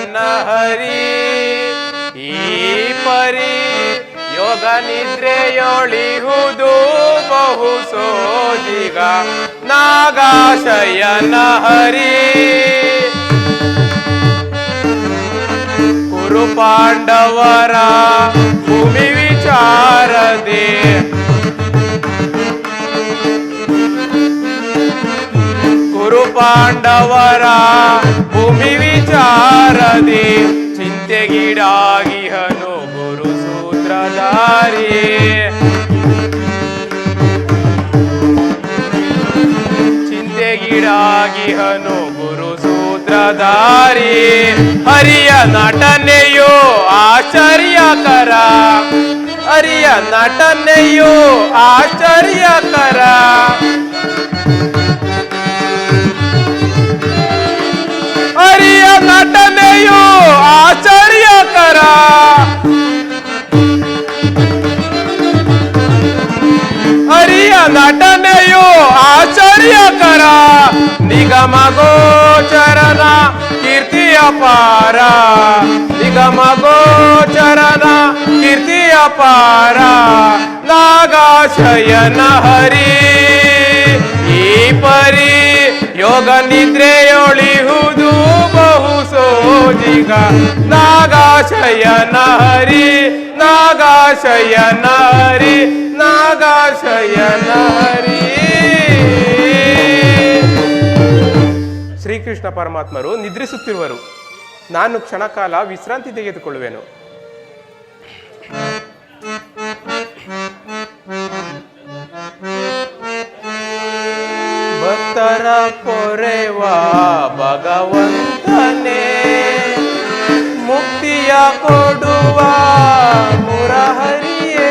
ಹರಿ ಈ ಪರಿ ಯೋಗ ನಿದ್ರೆಯೊಳಿಹುದು ಬಹು ಸೋಜಿಗ ನಾಗಾಶಯನ ಹರಿ ಕುರು ಪಾಂಡವರ ಭೂಮಿ ವಿಚಾರದೆ ಕುರು ಪಾಂಡವರ ಭೂಮಿ ವಿಚಾರದೆ ಚಿಂತೆಗೀಡಾಗಿಹನು ಗುರು ಸೂತ್ರಧಾರಿ ಚಿಂತೆಗೀಡಾಗಿಹನು ಗುರು ಸೂತ್ರಧಾರಿ ಹರಿಯ ನಟನೆಯು ಆಶ್ಚರ್ಯಕರ ಹರಿಯ ನಟನೆಯು ಆಶ್ಚರ್ಯಕರ ಹರಿಯ ನಟನೆಯು ಆಶ್ಚರ್ಯಕರ ಹರಿಯ ನಟನೆಯು ಆಶ್ಚರ್ಯಕರ ನಿಗಮ ಗೋಚರನ ಕೀರ್ತಿಯ ಪಾರ ನಿಗಮ ಗೋಚರನ ಕೀರ್ತಿಯ ಪಾರ ನಾಗಾಶಯನ ಹರಿ ಈ ಪರಿ ಯೋಗ ನಿದ್ರೆಯೊಳಿಹುದು ಬಹು ಸೋಜಿಗ ನಾಗಾಶಯನ ಹರಿ ನಾಗಾಶಯನ ಹರಿ ನಾಗಾಶಯನ ಹರಿ. ಶ್ರೀಕೃಷ್ಣ ಪರಮಾತ್ಮರು ನಿದ್ರಿಸುತ್ತಿರುವರು. ನಾನು ಕ್ಷಣಕಾಲ ವಿಶ್ರಾಂತಿ ತೆಗೆದುಕೊಳ್ಳುವೆನು. ಭಕ್ತರ ಪೊರೆವ ಭಗವಂತನೇ ಮುಕ್ತಿಯ ಕೊಡುವ ಮುರಹರಿಯೇ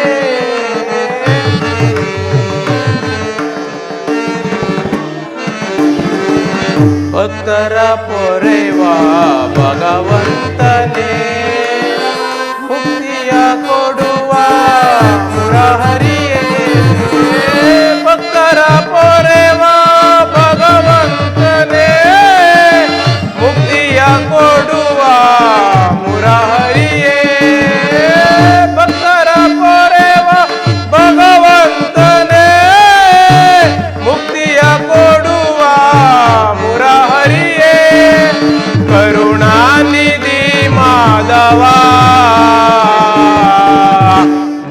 ಭಕ್ತರ ಪೊರೆವ ಭಗವಂತನೇ ಮುಕ್ತಿಯ ಕೊಡುವ ಮುರಹರಿಯೇ ಭಕ್ತರ ಪೊರೆವ ಭಗವಂತನೇ ಮುಕ್ತಿಯ ಕೊಡುವ ಮುರಹರಿಯೇ ಭಕ್ತರ ಪೊರೆವ ಭಗವಂತನೇ ಮುಕ್ತಿಯ ಕೊಡುವ ಮುರಹರಿಯೇ ಕರುಣಾನಿಧಿ ಮಾಧವ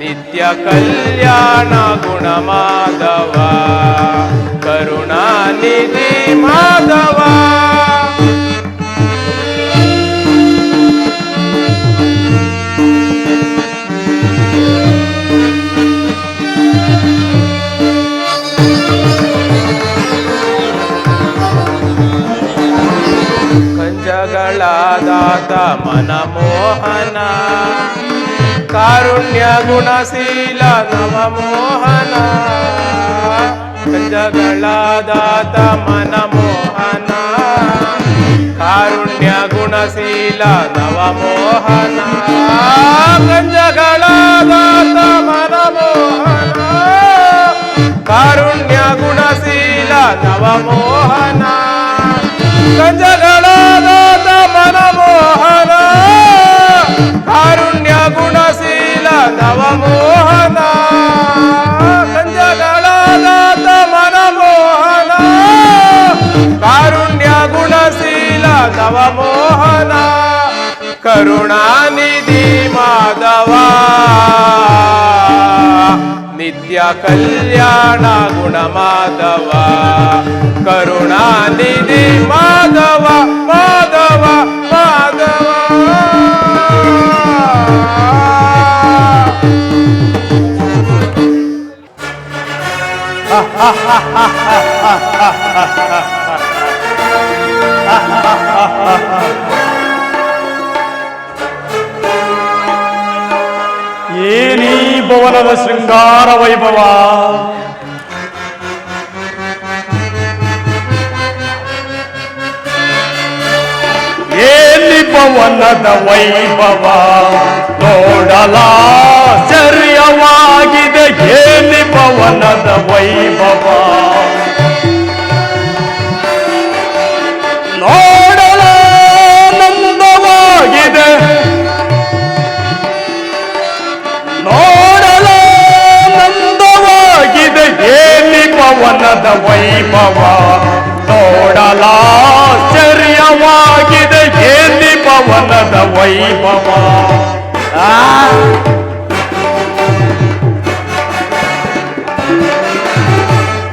ನಿತ್ಯ ಕಲ್ಯಾಣ ಗುಣ ಮಾಧವ ಕರುಣಾನಿಧಿ ಮಾಧವ ಕಂಜಗಳಾದಾತ ಮನಮೋಹನ ಕಾರುಣ್ಯ ಗುಣಶೀಲ ನವಮೋಹನ ಕಂಜಗಳಾದಾತ ಮನಮೋಹನ ಕಾರುಣ್ಯ ಗುಣಶೀಲ ನವಮೋಹನ ಕಂಜಗಳಾದಾತ ಮನಮೋಹನ ಕಾರುಣ್ಯ ಗುಣಶೀಲ ನವಮೋಹನ ಕಂಜಗಳಾದಾತ ಮನಮೋಹನ ಕಾರುಣ್ಯ ಗುಣಶೀಲ ನವಮೋಹನ ಕಂಜಗಳಾದಾತ ಮನಮೋಹನ ಕಾರುಣ್ಯ ಗುಣಶೀಲ ನವಮೋಹನ ಕರುಣಾನಿಧಿ ಮಾಧವ ನಿತ್ಯ ಕಲ್ಯಾಣ ಗುಣ ಮಾಧವ ಕರುಣಾನಿಧಿ ಮಾಧವ ಮಾಧವ ಮಾಧವ ಏನೀ ಭವನದ ಶೃಂಗಾರ ವೈಭವ ಏನಿ ಭವನದ ವೈಭವ ನೋಡಲಾಶ್ಚರ್ಯವಾಗಿದೆ ಏನಿ ಭವನದ ವೈಭವ ನೋಡಲಾನಂದವಾಗಿದೆ ಭವನದ ವೈಭವ.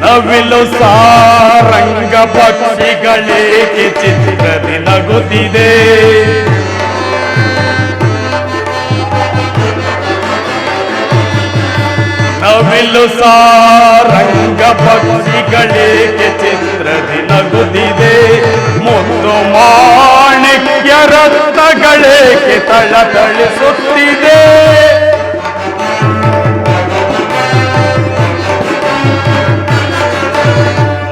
ನವಿಲು ಸಾರಂಗ ಪಕ್ಷಿಗಳೇಕೆ ಚಿತ್ರದಿ ನಗುತ್ತಿದೆ. ನವಿಲು ಸಾರಂಗ ಪಕ್ಷಿಗಳೇಕೆ ಚಿತ್ರದಿ ನಗುತ್ತಿದೆ. ಮುತ್ತು ಮಾಣಿಕ್ಯ ರತ್ನಗಳೇಕೆ ತಳತಳಿಸುತ್ತಿದೆ.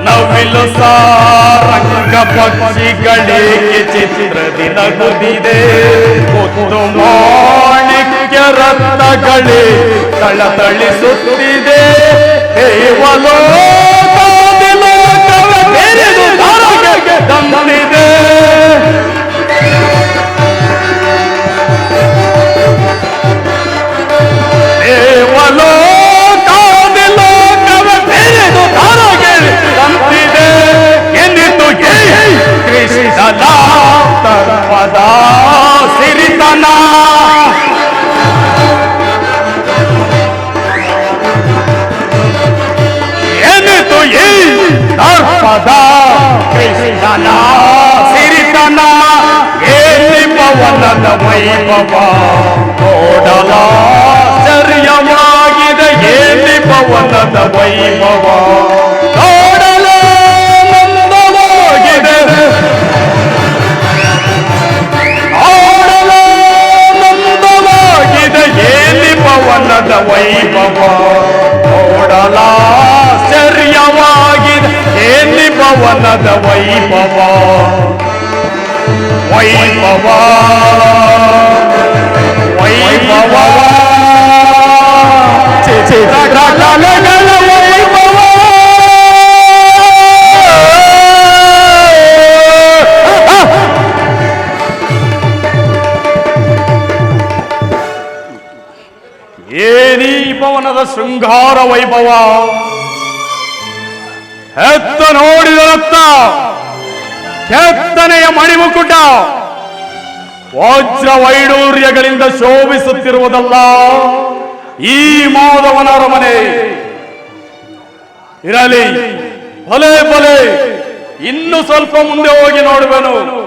ನವಿಲು ಸಾರಂಗ ಪಕ್ಷಿಗಳೇಕೆ ಚಿತ್ರದಿ ನಗುತ್ತಿದೆ. ಮುತ್ತು ಮಾಣಿಕ್ಯ ರತ್ನಗಳೇ ತಳತಳಿಸುತ್ತಿದೆ. ತಂದಿದೆ. ಕೃಷ್ಣನ ತರ್ಪದ ಸಿರಿತನ. ಎನಿತು ಈ ತರ್ಪದ ಕೃಷ್ಣನ ಸಿರಿತನ. ಎಲ್ಲಿ ಪವನದ ವೈಭವ ನೋಡಲ ಚರ್ಯವಾಗಿದೆ. ಎಲ್ಲಿ ಪವನದ ವೈಭವ ನೋಡಲ ನಂದವಾಗಿದೆ. ಪವನದ ವೈಭವ ನೋಡಲ ಆಶ್ಚರ್ಯವಾಗಿದೆ. ಎಲ್ಲಿ ಪವನದ ವೈಭವ ವೈಭವ ವೈಭವ ಚಿತ್ರಕಲೆಗಳ ವೈಭವ. ಏನೀ ಪವನದ ಶೃಂಗಾರ ವೈಭವ. ಹೆತ್ತ ನೋಡಿದ ರತ್ನ ಕೆತ್ತನೆಯ ಮಣಿಮುಕುಟ ವಜ್ರ ವೈಡೂರ್ಯಗಳಿಂದ ಶೋಭಿಸುತ್ತಿರುವುದಲ್ಲ ಈ ಮಾಧವನ ಅರಮನೆ. ಇರಲಿ, ಭಲೆ ಭಲೆ, ಇನ್ನು ಸ್ವಲ್ಪ ಮುಂದೆ ಹೋಗಿ ನೋಡುವೆನು.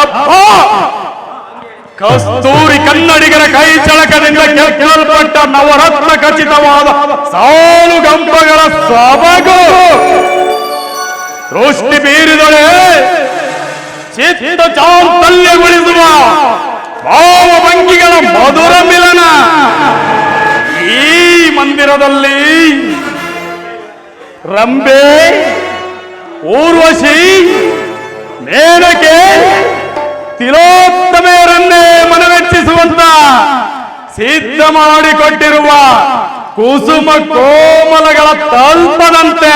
ಅಪ್ಪ, ಕಸ್ತೂರಿ ಕನ್ನಡಿಗರ ಕೈ ಚಳಕದಿಂದ ಕೆತ್ತಲ್ಪಟ್ಟ ನವರತ್ನ ಖಚಿತವಾದ ಸಾಲು ಗಂಪಗಳ ಸೊಬಗು ದೃಷ್ಟಿ ಬೀರಿದೊಳೆ ಚಿತ್ತ ಚಾಂತಲ್ಯಗೊಳಿಸುವ ಭಾವಭಂಗಿಗಳ ಮಧುರ ಮಿಲನ. ಈ ಮಂದಿರದಲ್ಲಿ ರಂಬೆ, ಊರ್ವಶಿ, ಮೇನಕೆ, ತಿಲೋತ್ತಮೆಯರನ್ನೇ ಮನವೆಚ್ಚಿಸುವಂತ ಸಿದ್ಧ ಮಾಡಿಕೊಟ್ಟಿರುವ ಕುಸುಮ ಕೋಮಲಗಳ ತಲ್ಪದಂತೆ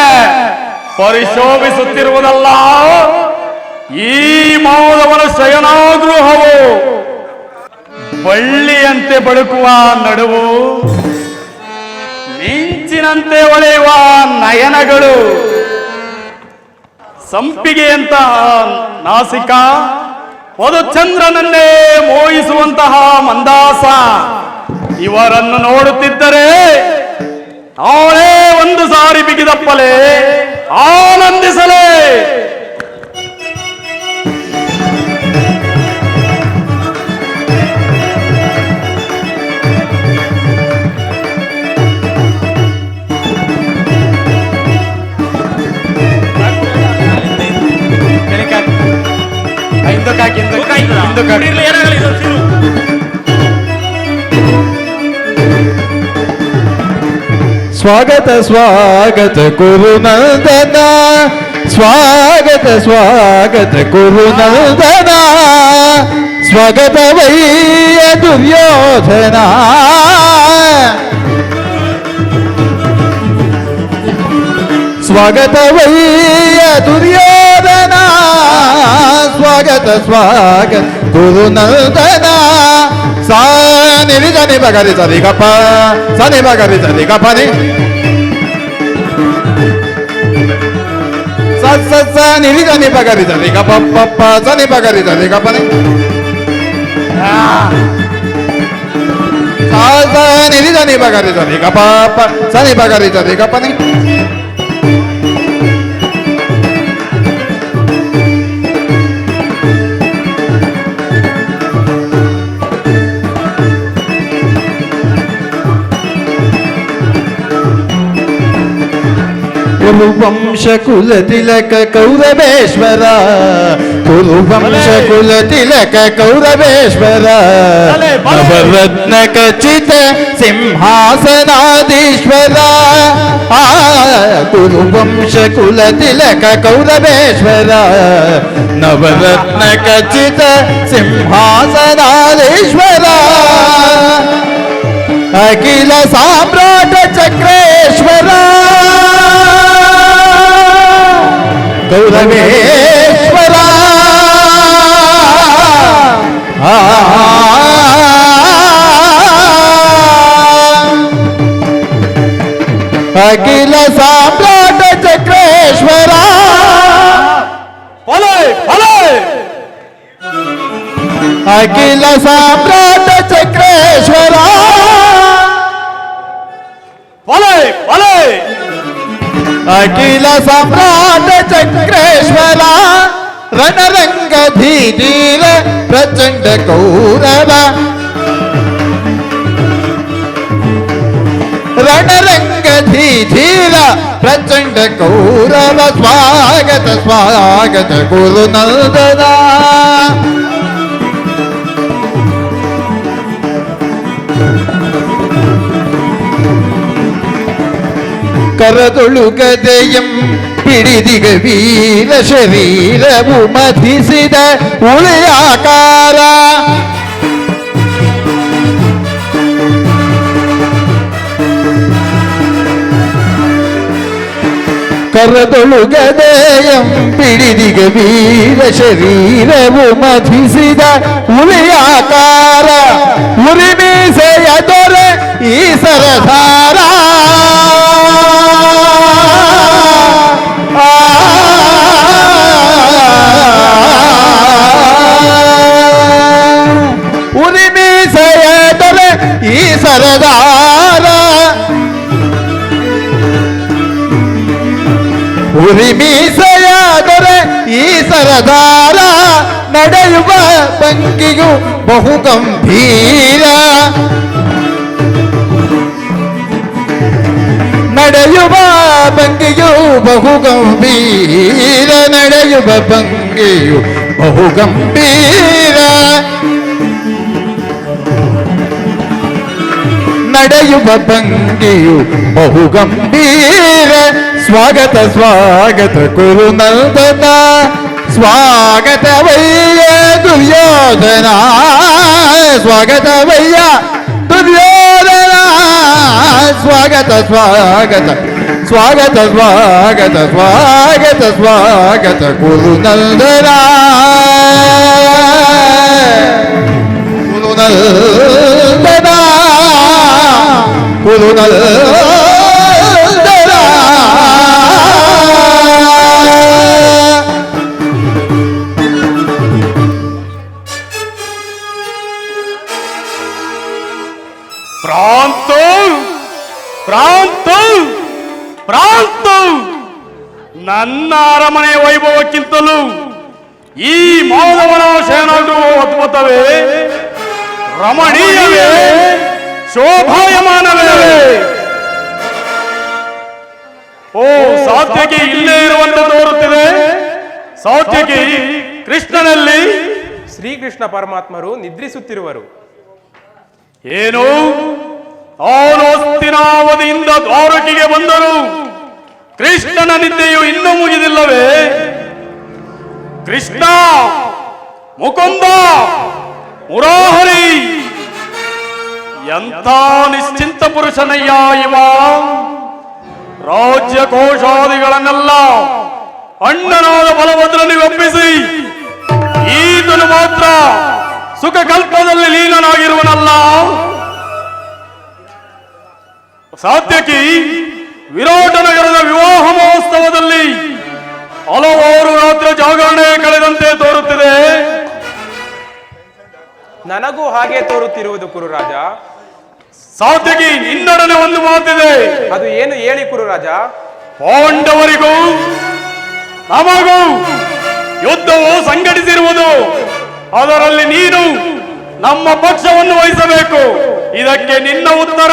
ಪರಿಶೋಭಿಸುತ್ತಿರುವುದಲ್ಲ ಈ ಮಾಧವನ ಶಯನಾಗೃಹವು. ಬಳ್ಳಿಯಂತೆ ಬಳುಕುವ ನಡುವು, ಮಿಂಚಿನಂತೆ ಹೊಳೆಯುವ ನಯನಗಳು, ಸಂಪಿಗೆಯಂತಹ ನಾಸಿಕ, ಮಧುಚಂದ್ರನನ್ನೇ ಮೋಹಿಸುವಂತಹ ಮಂದಾಸ. ಇವರನ್ನು ನೋಡುತ್ತಿದ್ದರೆ ಅವಳೇ ಒಂದು ಸಾರಿ ಬಿಗಿದಪ್ಪಲೆ ಆನಂದಿಸಲೇ. ಸ್ವಾಗತ ಸ್ವಾಗತ ಕುರುನಂದನ, ಸ್ವಾಗತ ಸ್ವಾಗತ ಕುರುನಂದನ, ಸ್ವಾಗತವಯ್ಯ ದುರ್ಯೋಧನ. ಸ್ವಾಗತವಯ್ಯ ದುರ್ಯೋಧನ, ಸ್ವಾಗತ ಸ್ವಾಗತ ಕುರುನಂದನ, ಸಾ ನಿರಿ ಧನಿ ಬಗರಿ ಸರಿ ಗಪ ಸನಿ ಬಗರಿ ಸರಿ ಗಪನಿ ಸ ನಿರಿ ಧನಿ ಬಗರಿ ಸರಿ ಗಪ ಪಪ್ಪ ಸನಿ ಬಗರಿ ಸರಿ ಗಪನಿ ಸ ನಿರಿ ಧನಿ ಬಗರಿ ಸರಿ ಗಪ ಸನಿ ಬಗರಿ ಸರಿ ಗಪನಿ ಕುರುವಂಶ ಕುಲ ತಿಲಕ ಕೌರವೇಶ್ವರ ಕುರುವಂಶ ಕುಲ ತಿಲಕ ಕೌರವೇಶ್ವರ ನವರತ್ನ ಖಚಿತ ಸಿಂಹಾಸನಾದೀಶ್ವರ ಕುರುವಂಶ ಕುಲ ತಿಲಕ ಕೌರವೇಶ್ವರ ನವರತ್ನ ಖಚಿತ ಸಿಂಹಾಸನಾದೀಶ್ವರ ಅಖಿಲ ಸಾಮ್ರಾಟ ಚಕ್ರೇಶ್ವರ ಗೌರವೇಶ್ವರ ಅಖಿಲ ಸಾಮ್ರಾಟ ಚಕ್ರೇಶ್ವರ ಅಖಿಲ ಸಾಮ್ರಾಟ ಚಕ್ರೇಶ್ವರ ಅಖಿಲ ಸಾಮ್ರಾಟ ಚಕ್ರೇಶ್ವರ ರಣರಂಗ ಧೀರ ಪ್ರಚಂಡ ಕೌರವ ರಣರಂಗ ಧೀರ ಪ್ರಚಂಡ ಕೌರವ ಸ್ವಾಗತ ಸ್ವಾಗತ ಗುರುನಂದನ ಕರದೊಳುಗದೆಯಂ ಹಿಡಿದಿಗ ವೀರ ಶರೀರವು ಮಥಿಸಿದ ಉಳಿಯಾಕಾರ ಕರದೊಳುಗದೆಯಂ ಹಿಡಿದಿಗ ವೀರ ಶರೀರವು ಮಥಿಸಿದ ಉಳಿಯಾಕಾರ ಉರಿಮೀಸೆಯ ದೊರೆ ಈ ಸರದಾರ ಉರಿಮೀಸೆಯ ದೊರೆ ಈ ಸರದಾರ ಉರಿಮೀಸೆಯ ದೊರೆ ಈ ಸರದಾರ ನಡೆಯುವ ಭಂಗಿಯು ಬಹು ಗಂಭೀರ ನಡೆಯುವ ಭಂಗಿಯು ಬಹು ಗಂಭೀರ ನಡೆಯುವ ಭಂಗಿಯು ಬಹು ಗಂಭೀರ ನಡೆಯುವ ಭಂಗಿಯು ಬಹು ಗಂಭೀರ ಸ್ವಾಗತ ಸ್ವಾಗತ ಕುರುನಂದನ ಸ್ವಾಗತವಯ್ಯ ದುರ್ಯೋಧನ ಸ್ವಾಗತವಯ್ಯ ದುರ್ಯೋಧನ ಸ್ವಾಗತ ಸ್ವಾಗತ ಸ್ವಾಗತ ಸ್ವಾಗತ ಸ್ವಾಗತ ಸ್ವಾಗತ ಕುರುನಂದನ ಕುರುನಂದನ ಕುರುನಂದನ ನನ್ನ ಅರಮನೆ ವೈಭವಕ್ಕಿಂತಲೂ ಈ ಮಾಧವನ ಶಯನವು ಅದ್ಭುತವೇ, ರಮಣೀಯವೇ, ಶೋಭಾಯಮಾನವೇ. ಓ ಸಾತ್ಯಕಿ ಇಲ್ಲೇ ಇರುವಂತೆ ತೋರುತ್ತಿದೆ. ಸಾತ್ಯಕಿ ಕೃಷ್ಣನಲ್ಲಿ ಶ್ರೀಕೃಷ್ಣ ಪರಮಾತ್ಮರು ನಿದ್ರಿಸುತ್ತಿರುವರು. ಏನು ಅವನು ಹಸ್ತಿನಾವತಿಯಿಂದ ದ್ವಾರಕೆಗೆ ಬಂದರು. ಕೃಷ್ಣನ ನಿದ್ದೆಯು ಇನ್ನೂ ಮುಗಿದಿಲ್ಲವೇ? ಕೃಷ್ಣ, ಮುಕುಂದ, ಮುರಾಹರಿ, ಎಂಥ ನಿಶ್ಚಿಂತ ಪುರುಷನಯ್ಯ ಇವ. ರಾಜ್ಯ ಕೋಶಾದಿಗಳನ್ನೆಲ್ಲ ಅಣ್ಣನಾದ ಬಲಭದ್ರನಿಗೆ ಒಪ್ಪಿಸಿ ಈತನು ಮಾತ್ರ ಸುಖ ಕಲ್ಪದಲ್ಲಿ ಲೀನನಾಗಿರುವನಲ್ಲ. ಸಾತ್ಯಕಿ ವಿರಾಟ ನಗರದ ವಿವಾಹ ಮಹೋತ್ಸವದಲ್ಲಿ ಹಲವಾರು ರಾತ್ರಿ ಜಾಗರಣೆ ಕಳೆದಂತೆ ತೋರುತ್ತಿದೆ. ನನಗೂ ಹಾಗೆ ತೋರುತ್ತಿರುವುದು ಕುರುರಾಜ. ಸಾತ್ಯಕಿ, ನಿನ್ನೊಡನೆ ಒಂದು ಮಾತಿದೆ. ಅದು ಏನು ಹೇಳಿ ಕುರುರಾಜ. ಪಾಂಡವರಿಗೂ ನಮಗೂ ಯುದ್ಧವು ಸಂಘಟಿಸಿರುವುದು. ಅದರಲ್ಲಿ ನೀನು ನಮ್ಮ ಪಕ್ಷವನ್ನು ವಹಿಸಬೇಕು. ಇದಕ್ಕೆ ನಿನ್ನ ಉತ್ತರ?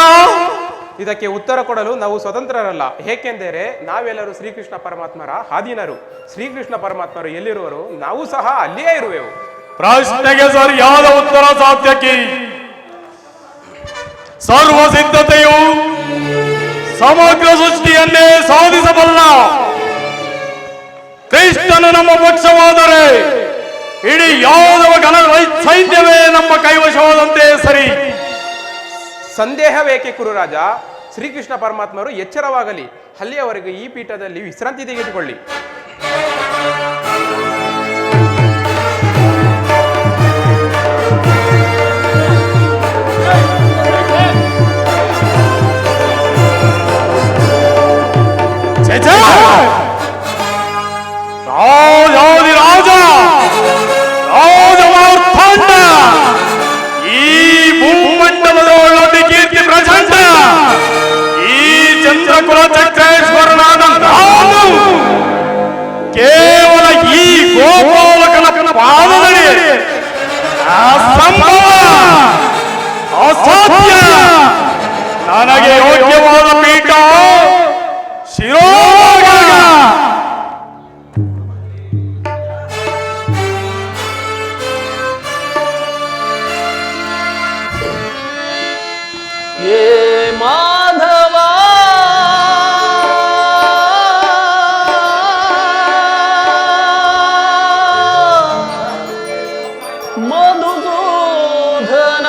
ಇದಕ್ಕೆ ಉತ್ತರ ಕೊಡಲು ನಾವು ಸ್ವತಂತ್ರರಲ್ಲ. ಏಕೆಂದರೆ ನಾವೆಲ್ಲರೂ ಶ್ರೀಕೃಷ್ಣ ಪರಮಾತ್ಮರ ಅಧೀನರು. ಶ್ರೀಕೃಷ್ಣ ಪರಮಾತ್ಮರು ಎಲ್ಲಿರುವರು, ನಾವು ಸಹ ಅಲ್ಲಿಯೇ ಇರುವೆವು. ಪ್ರಶ್ನೆಗೆ ಸರಿಯಾದ ಉತ್ತರ ಸಾತ್ಯಕಿ. ಸರ್ವ ಸಿದ್ಧತೆಯು ಸಮಗ್ರ ಸೃಷ್ಟಿಯನ್ನೇ ಸಾಧಿಸಬಲ್ಲ ಕೃಷ್ಣನು ನಮ್ಮ ಪಕ್ಷವಾದರೆ ಇಡೀ ಯಾದವ ಗಣ ಸೈನ್ಯವೇ ನಮ್ಮ ಕೈವಶವಾದಂತೆ ಸರಿ. ಸಂದೇಹವೇಕೆ ಕುರುರಾಜ. ಶ್ರೀಕೃಷ್ಣ ಪರಮಾತ್ಮರು ಎಚ್ಚರವಾಗಲಿ. ಅಲ್ಲಿಯವರೆಗೆ ಈ ಪೀಠದಲ್ಲಿ ವಿಶ್ರಾಂತಿ ತೆಗೆದುಕೊಳ್ಳಿ. ರಾಜ ರಾಜಮಾರ್ತಾಂಡ, ಈ ಭೂಮಂಡಲದೊಳಗೆ ಕೀರ್ತಿ ಪ್ರಚಂಡ, ಈ ಚಂದ್ರಕುಲ ಚಕ್ರೇಶ್ವರನಾದ ನಾನು ಕೇವಲ ಈ ಗೋಪಾಲಕನ ಪಾದದಲ್ಲಿ ಅಸಂಭವ, ಅಸಾಧ್ಯ. ನನಗೆ ಯೋಗ್ಯವಾದ ಪೀಠ ಶಿರೋಭಾಗ. ಮಾಧವ ಮಧುಸೂದನ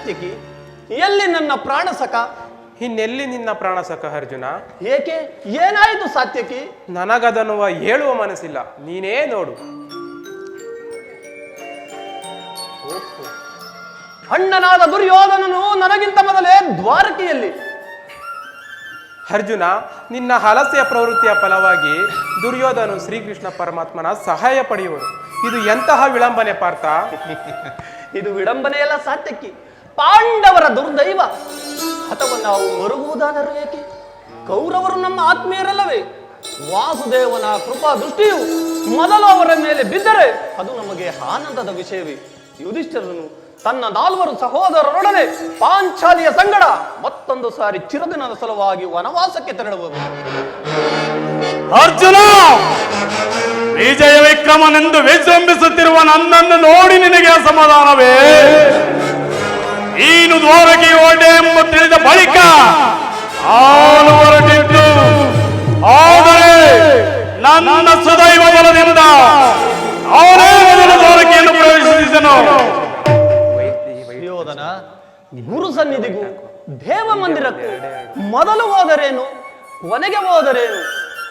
ಸಾತ್ಯಕಿ? ಎಲ್ಲಿ ನನ್ನ ಪ್ರಾಣ ಸಖ? ಇನ್ನೆಲ್ಲಿ ನಿನ್ನ ಪ್ರಾಣ ಸಖ ಅರ್ಜುನ? ಏಕೆ? ಏನಾಯಿತು ಸಾತ್ಯಕಿ? ನನಗದನ್ನುವ ಹೇಳುವ ಮನಸ್ಸಿಲ್ಲ, ನೀನೇ ನೋಡು. ಅಣ್ಣನಾದ ದುರ್ಯೋಧನನು ನನಗಿಂತ ಮೊದಲೇ ದ್ವಾರಕೆಯಲ್ಲಿ. ಅರ್ಜುನ, ನಿನ್ನ ಹಲಸೆಯ ಪ್ರವೃತ್ತಿಯ ಫಲವಾಗಿ ದುರ್ಯೋಧನು ಶ್ರೀಕೃಷ್ಣ ಪರಮಾತ್ಮನ ಸಹಾಯ ಪಡೆಯುವರು. ಇದು ಎಂತಹ ವಿಳಂಬನೆ ಪಾರ್ಥ? ಇದು ವಿಡಂಬನೆಯಲ್ಲ ಸಾತ್ಯಕಿ, ಪಾಂಡವರ ದುರ್ದೈವ. ಅಥವಾ ನಾವು ಮರುಗುವುದಾದರೂ ಏಕೆ? ಕೌರವರು ನಮ್ಮ ಆತ್ಮೀಯರಲ್ಲವೇ? ವಾಸುದೇವನ ಕೃಪಾ ದೃಷ್ಟಿಯು ಮೊದಲು ಅವರ ಮೇಲೆ ಬಿದ್ದರೆ ಅದು ನಮಗೆ ಆನಂದದ ವಿಷಯವೇ. ಯುಧಿಷ್ಠಿರನು ತನ್ನ 4 ಸಹೋದರರೊಡನೆ ಪಾಂಚಾಲಿಯ ಸಂಗಡ ಮತ್ತೊಂದು ಸಾರಿ ಚಿರದಿನದ ಸಲುವಾಗಿ ವನವಾಸಕ್ಕೆ ತೆರಳುವರು. ಅರ್ಜುನ, ವಿಜಯ ವಿಕ್ರಮನೆಂದು ವಿಜೃಂಭಿಸುತ್ತಿರುವ ನನ್ನನ್ನು ನೋಡಿ ನಿನಗೆ ಅಸಮಾಧಾನವೇ? ನೀನು ದ್ವಾರಕೆ ಹೊರಟೆ ಎಂಬ ತಿಳಿದ ಬಳಿಕ ನಾನು ಹೊರಟಿದ್ದು, ಆದರೆ ನನ್ನ ಸುದೈವ ಬಲದಿಂದ ಅವನೇ ಮೊದಲು ದ್ವಾರಕೆಯನ್ನು ಪ್ರವೇಶಿಸಿದನು. ದುರ್ಯೋಧನ ಗುರು ಸನ್ನಿಧಿಗೂ ದೇವ ಮಂದಿರಕ್ಕೂ ಮೊದಲು ಹೋದರೇನು, ಕೊನೆಗೆ ಹೋದರೇನು?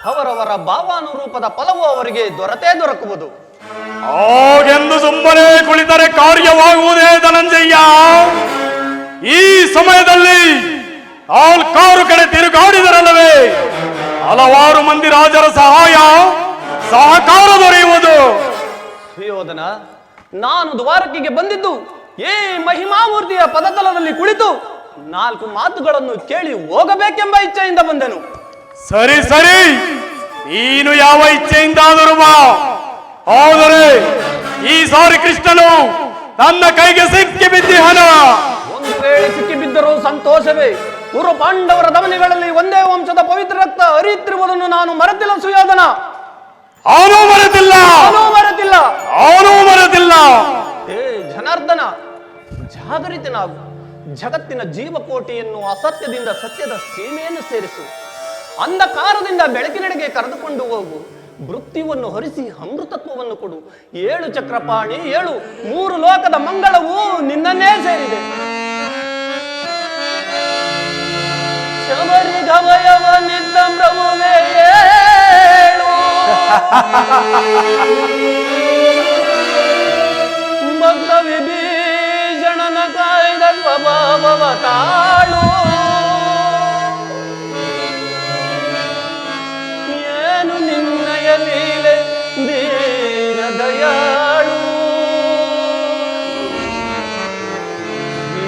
ಅವರವರ ಭಾವಾನುರೂಪದ ಫಲವು ಅವರಿಗೆ ದೊರಕುವುದು. ಹಾಗೆಂದು ಸುಮ್ಮನೆ ಕುಳಿತರೆ ಕಾರ್ಯವಾಗುವುದೇ ಧನಂಜಯ? ಈ ಸಮಯದಲ್ಲಿ ಕಾರು ಕಡೆ ತಿರುಗಾಡಿದರಲ್ಲವೇ ಹಲವಾರು ಮಂದಿ ರಾಜರ ಸಹಕಾರ ದೊರೆಯುವುದು. ದುರ್ಯೋಧನ, ನಾನು ದ್ವಾರಕೆಗೆ ಬಂದಿದ್ದು ಈ ಮಹಿಮಾಮೂರ್ತಿಯ ಪದತಲದಲ್ಲಿ ಕುಳಿತು 4 ಮಾತುಗಳನ್ನು ಕೇಳಿ ಹೋಗಬೇಕೆಂಬ ಇಚ್ಛೆಯಿಂದ ಬಂದೆನು. ಸರಿ ಸರಿ, ನೀನು ಯಾವ ಇಚ್ಛೆಯಿಂದಾದರೂ ಬಾ. ಆದರೆ ಈ ಸಾರಿ ಕೃಷ್ಣನು ನನ್ನ ಕೈಗೆ ಸಿಕ್ಕಿ ಬಿದ್ದಿಹನ. ಒಂದು ವೇಳೆ ಸಿಕ್ಕಿ ಬಿದ್ದರೂ ಸಂತೋಷವೇ. ಕುರು ಪಾಂಡವರ ಧಮನಿಗಳಲ್ಲಿ ಒಂದೇ ವಂಶದ ಪವಿತ್ರ ರಕ್ತ ಹರಿಯುತ್ತಿರುವುದನ್ನು ನಾನು ಮರೆತಿಲ್ಲ ಸುಯೋಧನ. ಅವನೂ ಮರೆತಿಲ್ಲ. ಹೇ ಜನಾರ್ದನ, ಜಾಗರಿತನಾಗು. ಜಗತ್ತಿನ ಜೀವಕೋಟಿಯನ್ನು ಅಸತ್ಯದಿಂದ ಸತ್ಯದ ಸೀಮೆಯನ್ನು ಸೇರಿಸು. ಅಂಧಕಾರದಿಂದ ಬೆಳಕಿನೆಡೆಗೆ ಕರೆದುಕೊಂಡು ಹೋಗು. ಮೃತ್ಯುವನ್ನು ಹರಿಸಿ ಅಮೃತತ್ವವನ್ನು ಕೊಡು. 7 ಚಕ್ರಪಾಣಿ 7 3 ಲೋಕದ ಮಂಗಳವು ನಿನ್ನನ್ನೇ ಸೇರಿದೆ. ಶಬರಿ ಗವಯವನಿದ್ದ ಪ್ರಭುವೇ ಏಳು. ಭಕ್ತ ವಿಭೀಷಣನ ಕಾಯ್ದ ಸ್ವಭಾವವ ತಾಳು. ಏನು ನಿನ್ನಯ ಲೀಲೆ ದೀನ ದಯಾಳು.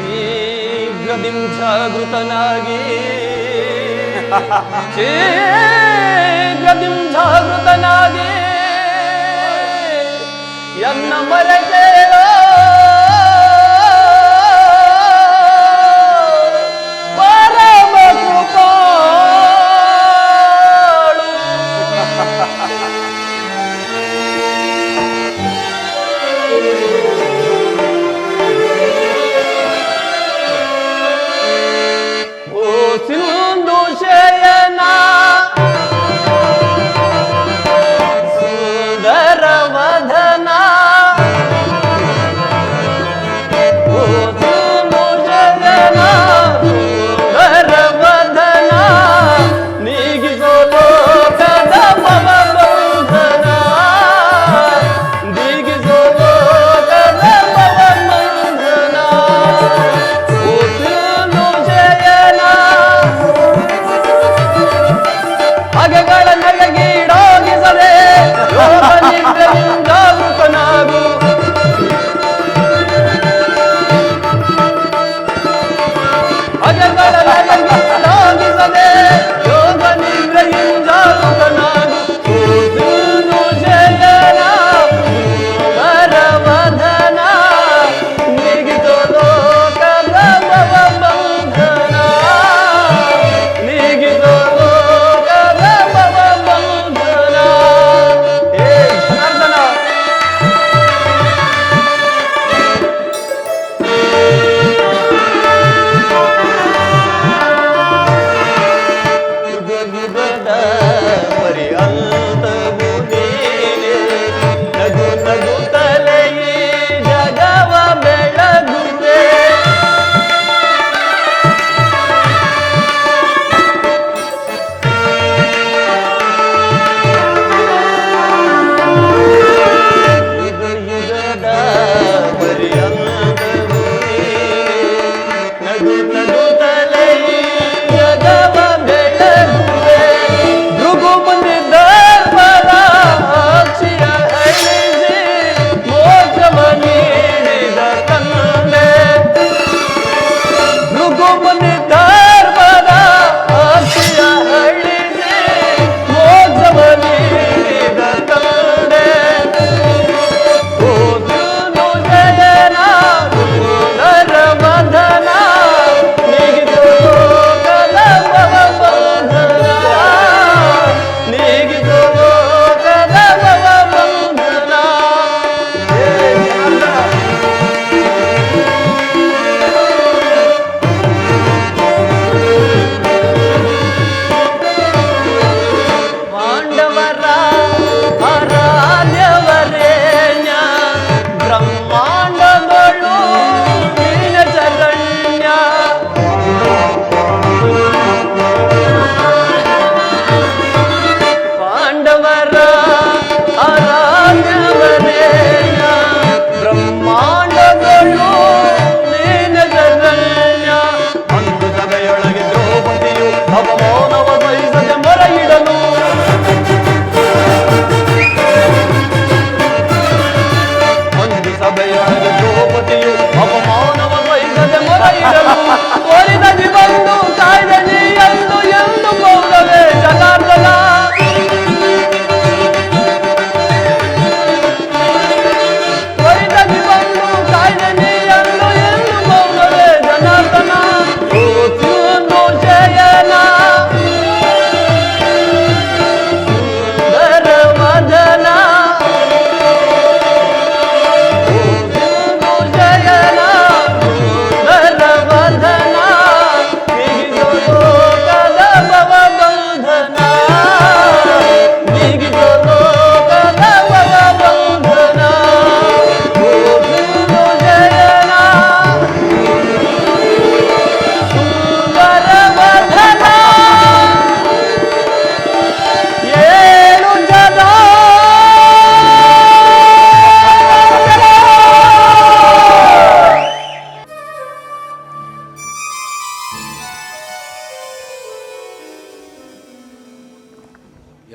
ಶೀಘ್ರದಿಂ ಜಾಗೃತನಾಗಿ ಎನ್ನ ಮರೆತೇಳೋ ಪರಮ ಕೃಪಾಳು. ಓ ಸಿಂಧು ಶಯನ ಸುಂದರ ವದನ ಸಭೆಯೊಳಗೆ ದ್ರೌಪದಿಯು ಅಪಮಾನವ ವಹಿಸದೆ ಮೊರೆಯಿಡಲು ಒಲಿದಗಿ ಬಂದು ಕಾಯ್ದೆ ನೀ ಎಂದು ಮೌನವೇ ಜನಾರ್ದನ. ಒಲಿದಗಿ ಬಂದು ಕಾಯ್ದೆ ನೀ ಎಂದು ಮೌನವೇ ಜನಾರ್ದನ. ಓ ಸಿಂಧು ಶಯನ ಸುಂದರ ಮದನ.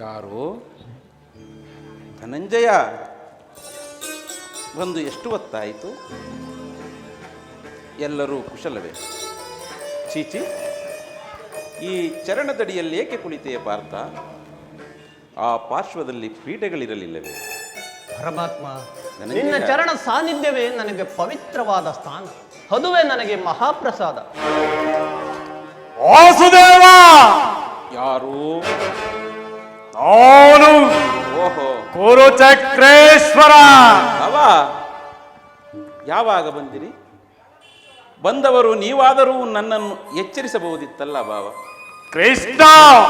ಯಾರು? ಧನಂಜಯ ಬಂದು ಎಷ್ಟು ಹೊತ್ತಾಯಿತು? ಎಲ್ಲರೂ ಕುಶಲವೇ? ಚೀಚಿ, ಈ ಚರಣದಡಿಯಲ್ಲಿ ಏಕೆ ಕುಳಿತೆಯೇ ಪಾರ್ಥ? ಆ ಪಾರ್ಶ್ವದಲ್ಲಿ ಪೀಠಗಳಿರಲಿಲ್ಲವೇ? ಪರಮಾತ್ಮ, ಧನಂಜಯ. ನಿನ್ನ ಚರಣ ಸಾನ್ನಿಧ್ಯವೇ ನನಗೆ ಪವಿತ್ರವಾದ ಸ್ಥಾನ, ಅದುವೇ ನನಗೆ ಮಹಾಪ್ರಸಾದ. ವಾಸುದೇವ! ಯಾರು? ಅವನು ಓಹೋ, ಕುರುಚಕ್ರೇಶ್ವರ. ಅವ ಯಾವಾಗ ಬಂದಿರಿ? ಬಂದವರು ನೀವಾದರೂ ನನ್ನನ್ನು ಎಚ್ಚರಿಸಬಹುದಿತ್ತಲ್ಲ ಭಾವ. ಕೃಷ್ಣ,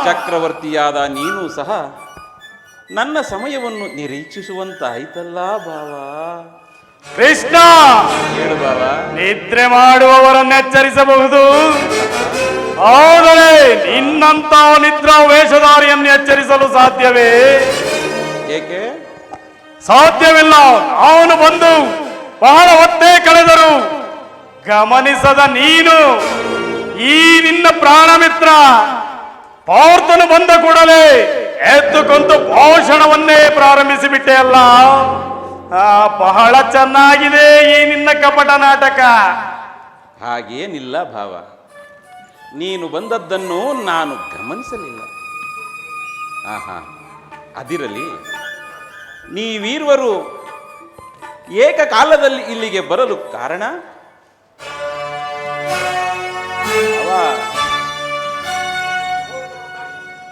ಚಕ್ರವರ್ತಿಯಾದ ನೀನು ಸಹ ನನ್ನ ಸಮಯವನ್ನು ನಿರೀಕ್ಷಿಸುವಂತಾಯ್ತಲ್ಲ ಭಾವ. ಕೃಷ್ಣ, ಹೇಳು ಭಾವ. ನಿದ್ರೆ ಮಾಡುವವರನ್ನು ಎಚ್ಚರಿಸಬಹುದು, ಆದರೆ ನಿನ್ನಂತ ನಿದ್ರಾ ವೇಷಧಾರಿಯನ್ನು ಎಚ್ಚರಿಸಲು ಸಾಧ್ಯವೇ? ಏಕೆ? ಸಾಧ್ಯವಿಲ್ಲ. ಅವನು ಬಂದು ಬಹಳ ಹೊತ್ತೇ ಕಳೆದರು ಗಮನಿಸದ ನೀನು ಈ ನಿನ್ನ ಪ್ರಾಣ ಮಿತ್ರ ಪಾರ್ಥನು ಬಂದ ಕೂಡಲೇ ಎದ್ದುಕೊಂಡು ಭಾಷಣವನ್ನೇ ಪ್ರಾರಂಭಿಸಿ ಬಿಟ್ಟೆಯಲ್ಲ. ಬಹಳ ಚೆನ್ನಾಗಿದೆ ಈ ನಿನ್ನ ಕಪಟ ನಾಟಕ. ಹಾಗೇನಿಲ್ಲ ಭಾವ, ನೀನು ಬಂದದ್ದನ್ನು ನಾನು ಗಮನಿಸಲಿಲ್ಲ. ಆಹಾ, ಅದಿರಲಿ. ನೀವೀರ್ವರು ಏಕಕಾಲದಲ್ಲಿ ಇಲ್ಲಿಗೆ ಬರಲು ಕಾರಣ?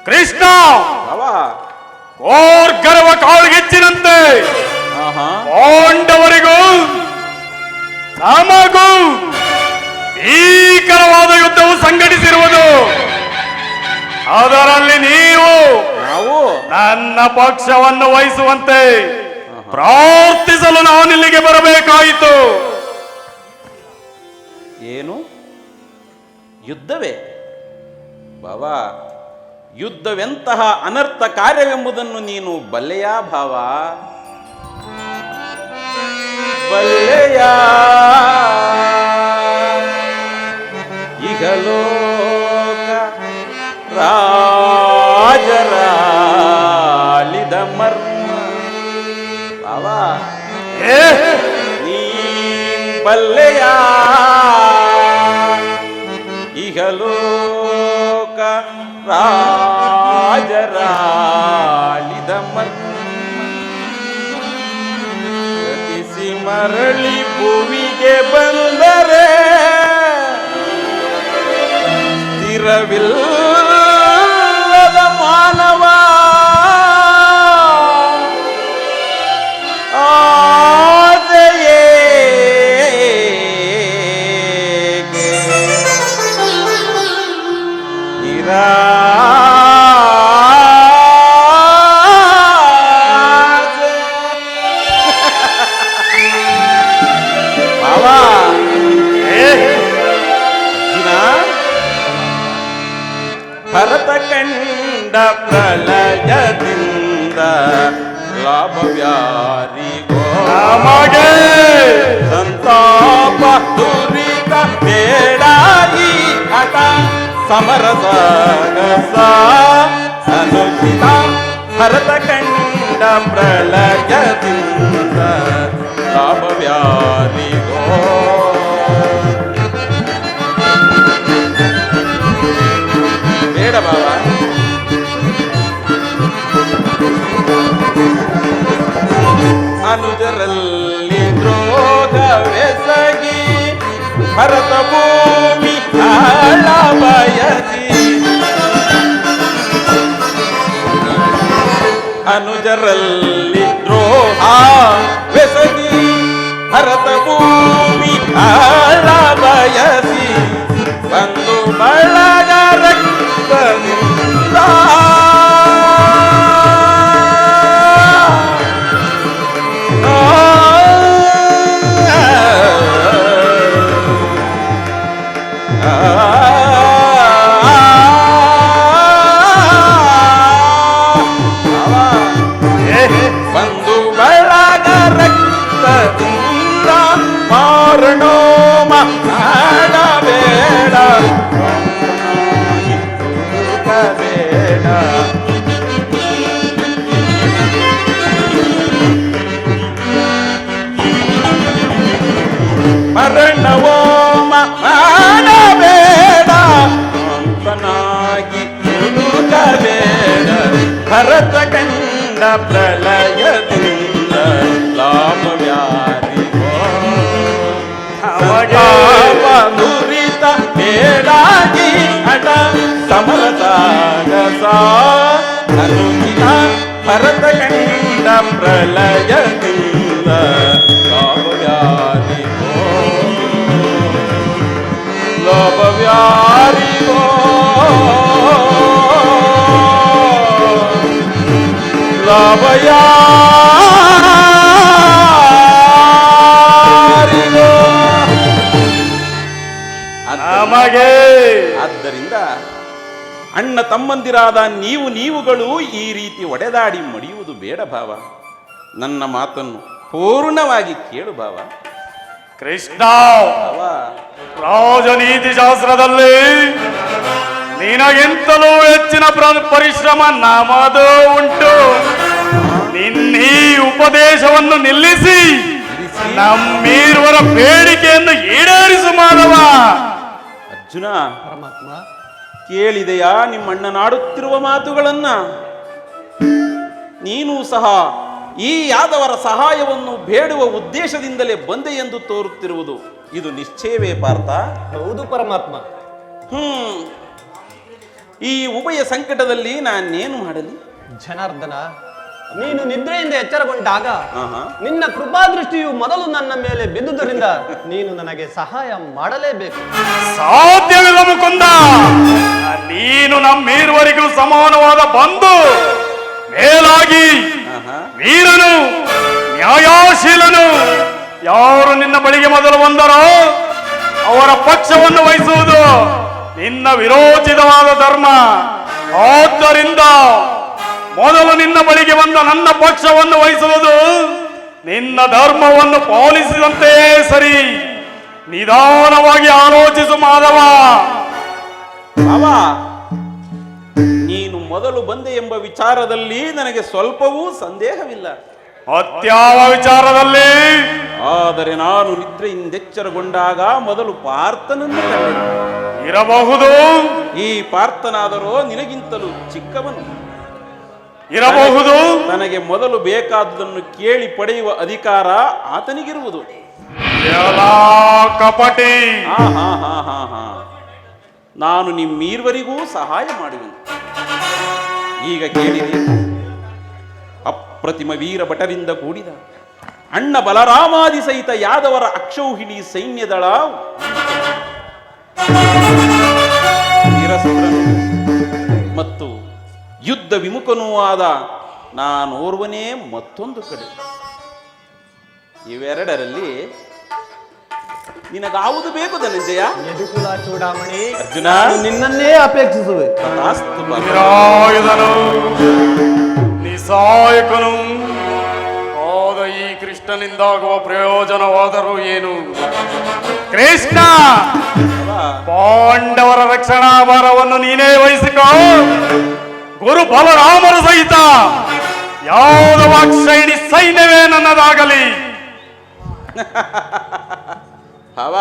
ಕೃಷ್ಣ, ಅವ ಓರ್ಗರವ ಕಾಳುಗೆಚ್ಚಿನಂತೆ ಆಹಾ, ಪಾಂಡವರಿಗೂ ನಮಗೂ ಭೀಕರವಾದ ಯುದ್ಧವು ಸಂಘಟಿಸಿರುವುದು. ಅದರಲ್ಲಿ ನೀವು ನಾವು ನನ್ನ ಪಕ್ಷವನ್ನು ವಹಿಸುವಂತೆ ಪ್ರಾರ್ಥಿಸಲು ನಾನಿಲ್ಲಿಗೆ ಬರಬೇಕಾಯಿತು. ಏನು? ಯುದ್ಧವೇ? ಬಾವಾ, ಯುದ್ಧವೆಂತಹ ಅನರ್ಥ ಕಾರ್ಯವೆಂಬುದನ್ನು ನೀನು ಬಲ್ಲೆಯಾ ಭಾವ? ಬಲ್ಲೆಯಾ? ಇಹಲೋಕ ರಾಜರಾಲಿದ ಮರ್ಮ ಭಾವ, ನೀ ಬಲ್ಲೆಯಾ? ಇಹಲೋಕ ರಾಜರಾಲಿದ ಮರ್ಮ ಗತಿಸಿ ಮರಳಿ ಭುವಿಗೆ ಬಂದರೆ ಸ್ಥಿರವಿಲ್ಲದ ಮಾನವ ಆದೆಯೇ ಭರತ ಕಂಡ ಪ್ರಲಯದಿಂದ ಲಾಭವ್ಯಾರಿಗೋ ನಮಗೆ ಸಂತಾಪ ದುರಿತ ಬೇಡಾಗಿ ಹಠ ಸಮರಸಾಗಸ ಅನುಚಿತ ಭರತ ಕಂಡ ಪ್ರಲಯದಿಂದ ಲಾಭವ್ಯಾರಿಗೋ ಯಾರಿಗೋ ಬೇಡ ಬಾವ. ಅನುಜರಲ್ಲಿ ದ್ರೋಹವೆಸಗಿ ಭರತ ಭೂಮಿ ಆಳ ಬಯಸಿ ಅನುಜರಲ್ಲಿ ದ್ರೋಹವೆಸಗಿ ಭರತ ಭೂಮಿ ಆಳ ಬಯಸಿ ಬಂದು ಬಳಗ ರಕ್ತದಿಂದ ಬಂದು ಬಳಗ ರಕ್ತದಿಂದ ಮಾರಣೋ ಮಾಡಬೇಡ ಬೇಡ ಮರಣವೋ ಮಾಡಬೇಡ ಅಂತನಾಗಿ ಹುಡುಕಬೇಡ ಭರತ ಕಂಡ ಪ್ರಳಯದಿಂದ ಲಾಭವ್ಯಾರಿಗೋ ನುರಿತ ಬೇಡಾಗಿ ಹಠ ಸಮರಸಾಗಸ ಅನುಚಿತ ಭರತ ಕಂಡ ಪ್ರಳಯದಿಂದ ಲಾಭವ್ಯಾರಿಗೋ ಲಾಭವ್ಯಾರಿಗೋ ಲಾಭಯಾರಿಗೋ ನಮಗೆ ಆದ್ದರಿಂದ ಅಣ್ಣ ತಮ್ಮಂದಿರಾದ ನೀವುಗಳು ಈ ರೀತಿ ಒಡೆದಾಡಿ ಮಡಿಯುವುದು ಬೇಡ ಭಾವ. ನನ್ನ ಮಾತನ್ನು ಪೂರ್ಣವಾಗಿ ಕೇಳು ಭಾವ. ಕೃಷ್ಣ, ಭಾವ ರಾಜನೀತಿ ಶಾಸ್ತ್ರದಲ್ಲಿ ನಿನಗಿಂತಲೂ ಹೆಚ್ಚಿನ ಪರಿಶ್ರಮ ನಮ್ಮದು ಉಂಟು. ನಿನ್ನೀ ಉಪದೇಶವನ್ನು ನಿಲ್ಲಿಸಿ ನಮ್ಮೀರ್ವರ ಬೇಡಿಕೆಯನ್ನು ಈಡೇರಿಸು ಮಾಧವ. ಅರ್ಜುನ, ಪರಮಾತ್ಮ, ಕೇಳಿದೆಯಾ ನಿಮ್ಮಣ್ಣನಾಡುತ್ತಿರುವ ಮಾತುಗಳನ್ನ? ನೀನು ಸಹ ಈ ಯಾದವರ ಸಹಾಯವನ್ನು ಬೇಡುವ ಉದ್ದೇಶದಿಂದಲೇ ಬಂದೆ ಎಂದು ತೋರುತ್ತಿರುವುದು ಇದು ನಿಶ್ಚಯವೇ ಪಾರ್ಥ? ಹೌದು ಪರಮಾತ್ಮ. ಈ ಉಭಯ ಸಂಕಟದಲ್ಲಿ ನಾನೇನು ಮಾಡಲಿ? ಜನಾರ್ದನ, ನೀನು ನಿದ್ರೆಯಿಂದ ಎಚ್ಚರಗೊಂಡಾಗ ಆಹಾ. ನಿನ್ನ ಕೃಪಾದೃಷ್ಟಿಯು ಮೊದಲು ನನ್ನ ಮೇಲೆ ಬಿದ್ದುದರಿಂದ ನೀನು ನನಗೆ ಸಹಾಯ ಮಾಡಲೇಬೇಕು. ಸಾಧ್ಯವಿಲ್ಲ ಮುಕುಂದ. ನೀನು ನಮ್ಮೀರ್ವರಿಗೂ ಸಮಾನವಾದ ಬಂಧು, ಮೇಲಾಗಿ ಆಹಾ. ವೀರನು, ನ್ಯಾಯಶೀಲನು. ಯಾರು ನಿನ್ನ ಬಳಿಗೆ ಮೊದಲು ಬಂದರೋ ಅವರ ಪಕ್ಷವನ್ನು ವಹಿಸುವುದು ನಿನ್ನ ವಿರೋಚಿತವಾದ ಧರ್ಮ. ಆದ್ದರಿಂದ ಮೊದಲು ನಿನ್ನ ಬಳಿಗೆ ಬಂದ ನನ್ನ ಪಕ್ಷವನ್ನು ವಹಿಸುವುದು ನಿನ್ನ ಧರ್ಮವನ್ನು ಪಾಲಿಸಿದಂತೆಯೇ ಸರಿ. ನಿಧಾನವಾಗಿ ಆಲೋಚಿಸು ಮಾಧವ. ಭಾವ, ನೀನು ಮೊದಲು ಬಂದೆ ಎಂಬ ವಿಚಾರದಲ್ಲಿ ನನಗೆ ಸ್ವಲ್ಪವೂ ಸಂದೇಹವಿಲ್ಲ. ಅತ್ಯಾವ ವಿಚಾರದಲ್ಲಿ ಆದರೆ ನಾನು ನಿದ್ರೆಯಿಂದೆಚ್ಚರಗೊಂಡಾಗ ಮೊದಲು ಪಾರ್ಥನನ್ನು ಕಂಡೆನು. ಇರಬಹುದು, ಈ ಪಾರ್ಥನಾದರೋ ನಿನಗಿಂತಲೂ ಚಿಕ್ಕವನು. ಇರಬಹುದು. ನನಗೆ ಮೊದಲು ಬೇಕಾದುದನ್ನು ಕೇಳಿ ಪಡೆಯುವ ಅಧಿಕಾರ ಆತನಿಗಿರುವುದು. ಎಲ್ಲ ಕಪಟಿ. ನಾನು ನಿಮ್ಮೀರ್ವರಿಗೂ ಸಹಾಯ ಮಾಡುವೆನು. ಈಗ ಕೇಳಿರಿ, ಅಪ್ರತಿಮ ವೀರ ಭಟರಿಂದ ಕೂಡಿದ ಅಣ್ಣ ಬಲರಾಮಾದಿ ಸಹಿತ ಯಾದವರ ಅಕ್ಷೌಹಿಣಿ ಸೈನ್ಯದಳ ವೀರಸುರನು ಮತ್ತು ಯುದ್ಧ ವಿಮುಖನೂ ಆದ ನಾನೋರ್ವನೇ ಮತ್ತೊಂದು ಕಡೆ. ಇವೆರಡರಲ್ಲಿ ನಿನಗಾವುದು ಬೇಕು ಧನಂಜಯ? ಯದುಕುಲ ಚೂಡಾಮಣಿ, ಅರ್ಜುನ, ನಾನು ನಿನ್ನನ್ನೇ ಅಪೇಕ್ಷಿಸುವೆ. ತಥಾಸ್ತು ಬಾಬಾ. ನಿರಾಯುಧನು, ನಿಸಾಯಕನು ಆದ ಈ ಕೃಷ್ಣನಿಂದಾಗುವ ಪ್ರಯೋಜನವಾದರೂ ಏನು? ಕೃಷ್ಣ, ಪಾಂಡವರ ರಕ್ಷಣಾ ಭಾರವನ್ನು ನೀನೇ ವಹಿಸಿಕೋ. ಗುರು ಬಲರಾಮರ ಸಹಿತ ಯಾದವ ಕ್ಷೈಣಿ ಸೈನ್ಯವೇ ನನ್ನದಾಗಲಿ. ಭಾವ,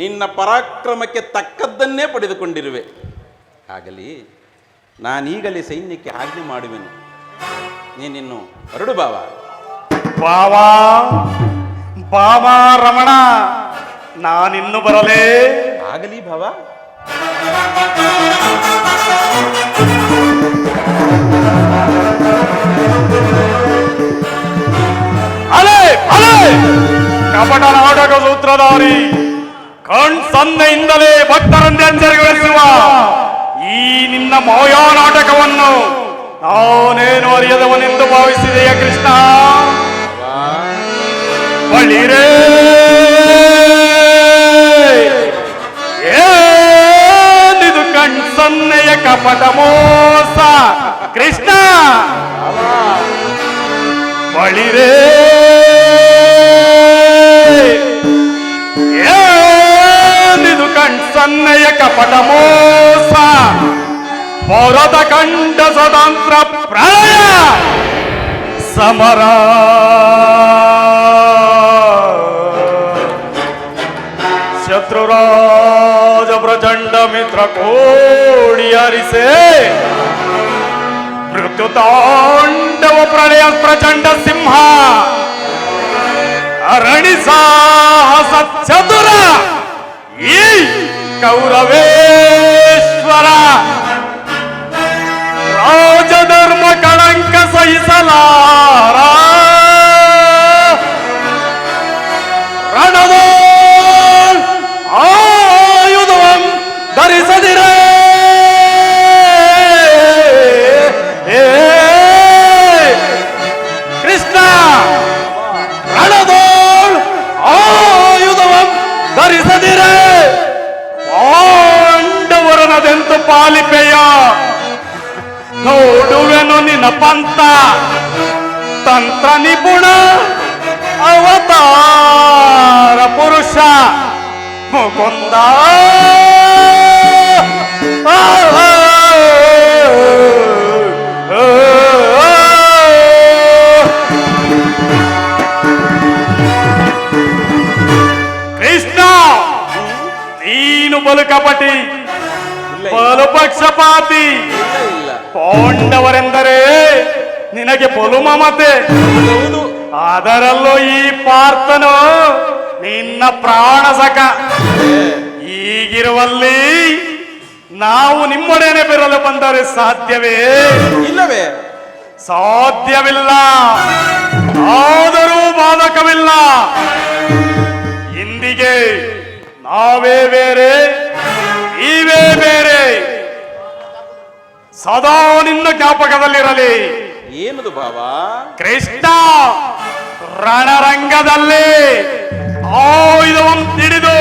ನಿನ್ನ ಪರಾಕ್ರಮಕ್ಕೆ ತಕ್ಕದ್ದನ್ನೇ ಪಡೆದುಕೊಂಡಿರುವೆ. ಆಗಲಿ, ನಾನೀಗಲೇ ಸೈನ್ಯಕ್ಕೆ ಆಜ್ಞೆ ಮಾಡುವೆನು. ನೀನಿನ್ನು ಹೊರಡು ಭಾವ. ಬಾವಾ ಬಾವಾ ರಮಣ, ನಾನಿನ್ನು ಬರಲೇ? ಆಗಲಿ ಭಾವ. ಅಲೆ ಅಲೆ ಕಪಟ ನಾಟಕ ಸೂತ್ರಧಾರಿ, ಸನ್ನೆಯಿಂದಲೇ ಭಕ್ತರನ್ನು ಎಚ್ಚರಿಗೊಳಿಸುವ ಈ ನಿನ್ನ ಮಾಯಾ ನಾಟಕವನ್ನು ನಾನೇನು ಅರಿಯದವನೆಂದು ಭಾವಿಸಿದೆಯ ಕೃಷ್ಣ? ಬಳಿರೇ ಏನಿದು ಸನ್ನೆಯ ಕಪಟ ಮೋಸ ಕೃಷ್ಣ? ಬಳಿರೇ ಏನಿದು ಸನ್ನೆಯ ಕಪಟ ಮೋಸ? ಪೌರದ ಕಂಡ ಸ್ವತಂತ್ರ ಪ್ರಳಯ ಸಮರ ಶತ್ರುರಾಜ ಪ್ರಚಂಡ ಮಿತ್ರ ಕೋಡಿ ಹರಿಸೆ ಮೃತ್ಯು ತಾಂಡವ ಪ್ರಳಯ ಪ್ರಚಂಡ ಸಿಂಹ ಅರಣಿ ಸಾಹಸ ಚತುರ ಈ ಕೌರವೇಶ್ವರ ರಾಜಧರ್ಮ ಕಳಂಕ ಸಹಿಸಲಾರ ರಣದ ಆಯುಧವಂ ಧರಿಸದಿರೇ ಕೃಷ್ಣ. ರಣದ ಆಯುಧವಂ ಧರಿಸದಿರೇ ಪಾಂಡವರನದೆಂತು ಪಾಲಿಪೆಯ ನೋಡುವೆನು ನಿನ್ನ ಪಂಥ ತಂತ್ರ ನಿಪುಣ ಅವತಾರ ಪುರುಷ ಮುಕುಂದ. ಕೃಷ್ಣ, ನೀನು ಬಲು ಕಪಟಿ, ಬಲು ಪಕ್ಷಪಾತಿ. ಇಲ್ಲ, ಪಾಂಡವರೆಂದರೆ ನಿನಗೆ ಬಲು ಮಮತೆ. ಹೌದು. ಅದರಲ್ಲೂ ಈ ಪಾರ್ಥನು ನಿನ್ನ ಪ್ರಾಣ ಸಖ. ಈಗಿರುವಲ್ಲಿ ನಾವು ನಿಮ್ಮೊಡನೆ ಬೆರಲು ಬಂದರೆ ಸಾಧ್ಯವೇ? ಇಲ್ಲವೇ? ಸಾಧ್ಯವಿಲ್ಲ. ಆದರೂ ಬಾಧಕವಿಲ್ಲ. ಇಂದಿಗೆ ನಾವೇ ಬೇರೆ, ನೀವೇ ಬೇರೆ. ಸದಾ ನಿನ್ನ ಜ್ಞಾಪಕದಲ್ಲಿರಲಿ. ಏನದು ಭಾವ? ಕೃಷ್ಣ ರಣರಂಗದಲ್ಲಿ ಆಯುಧವನ್ನು ಹಿಡಿದು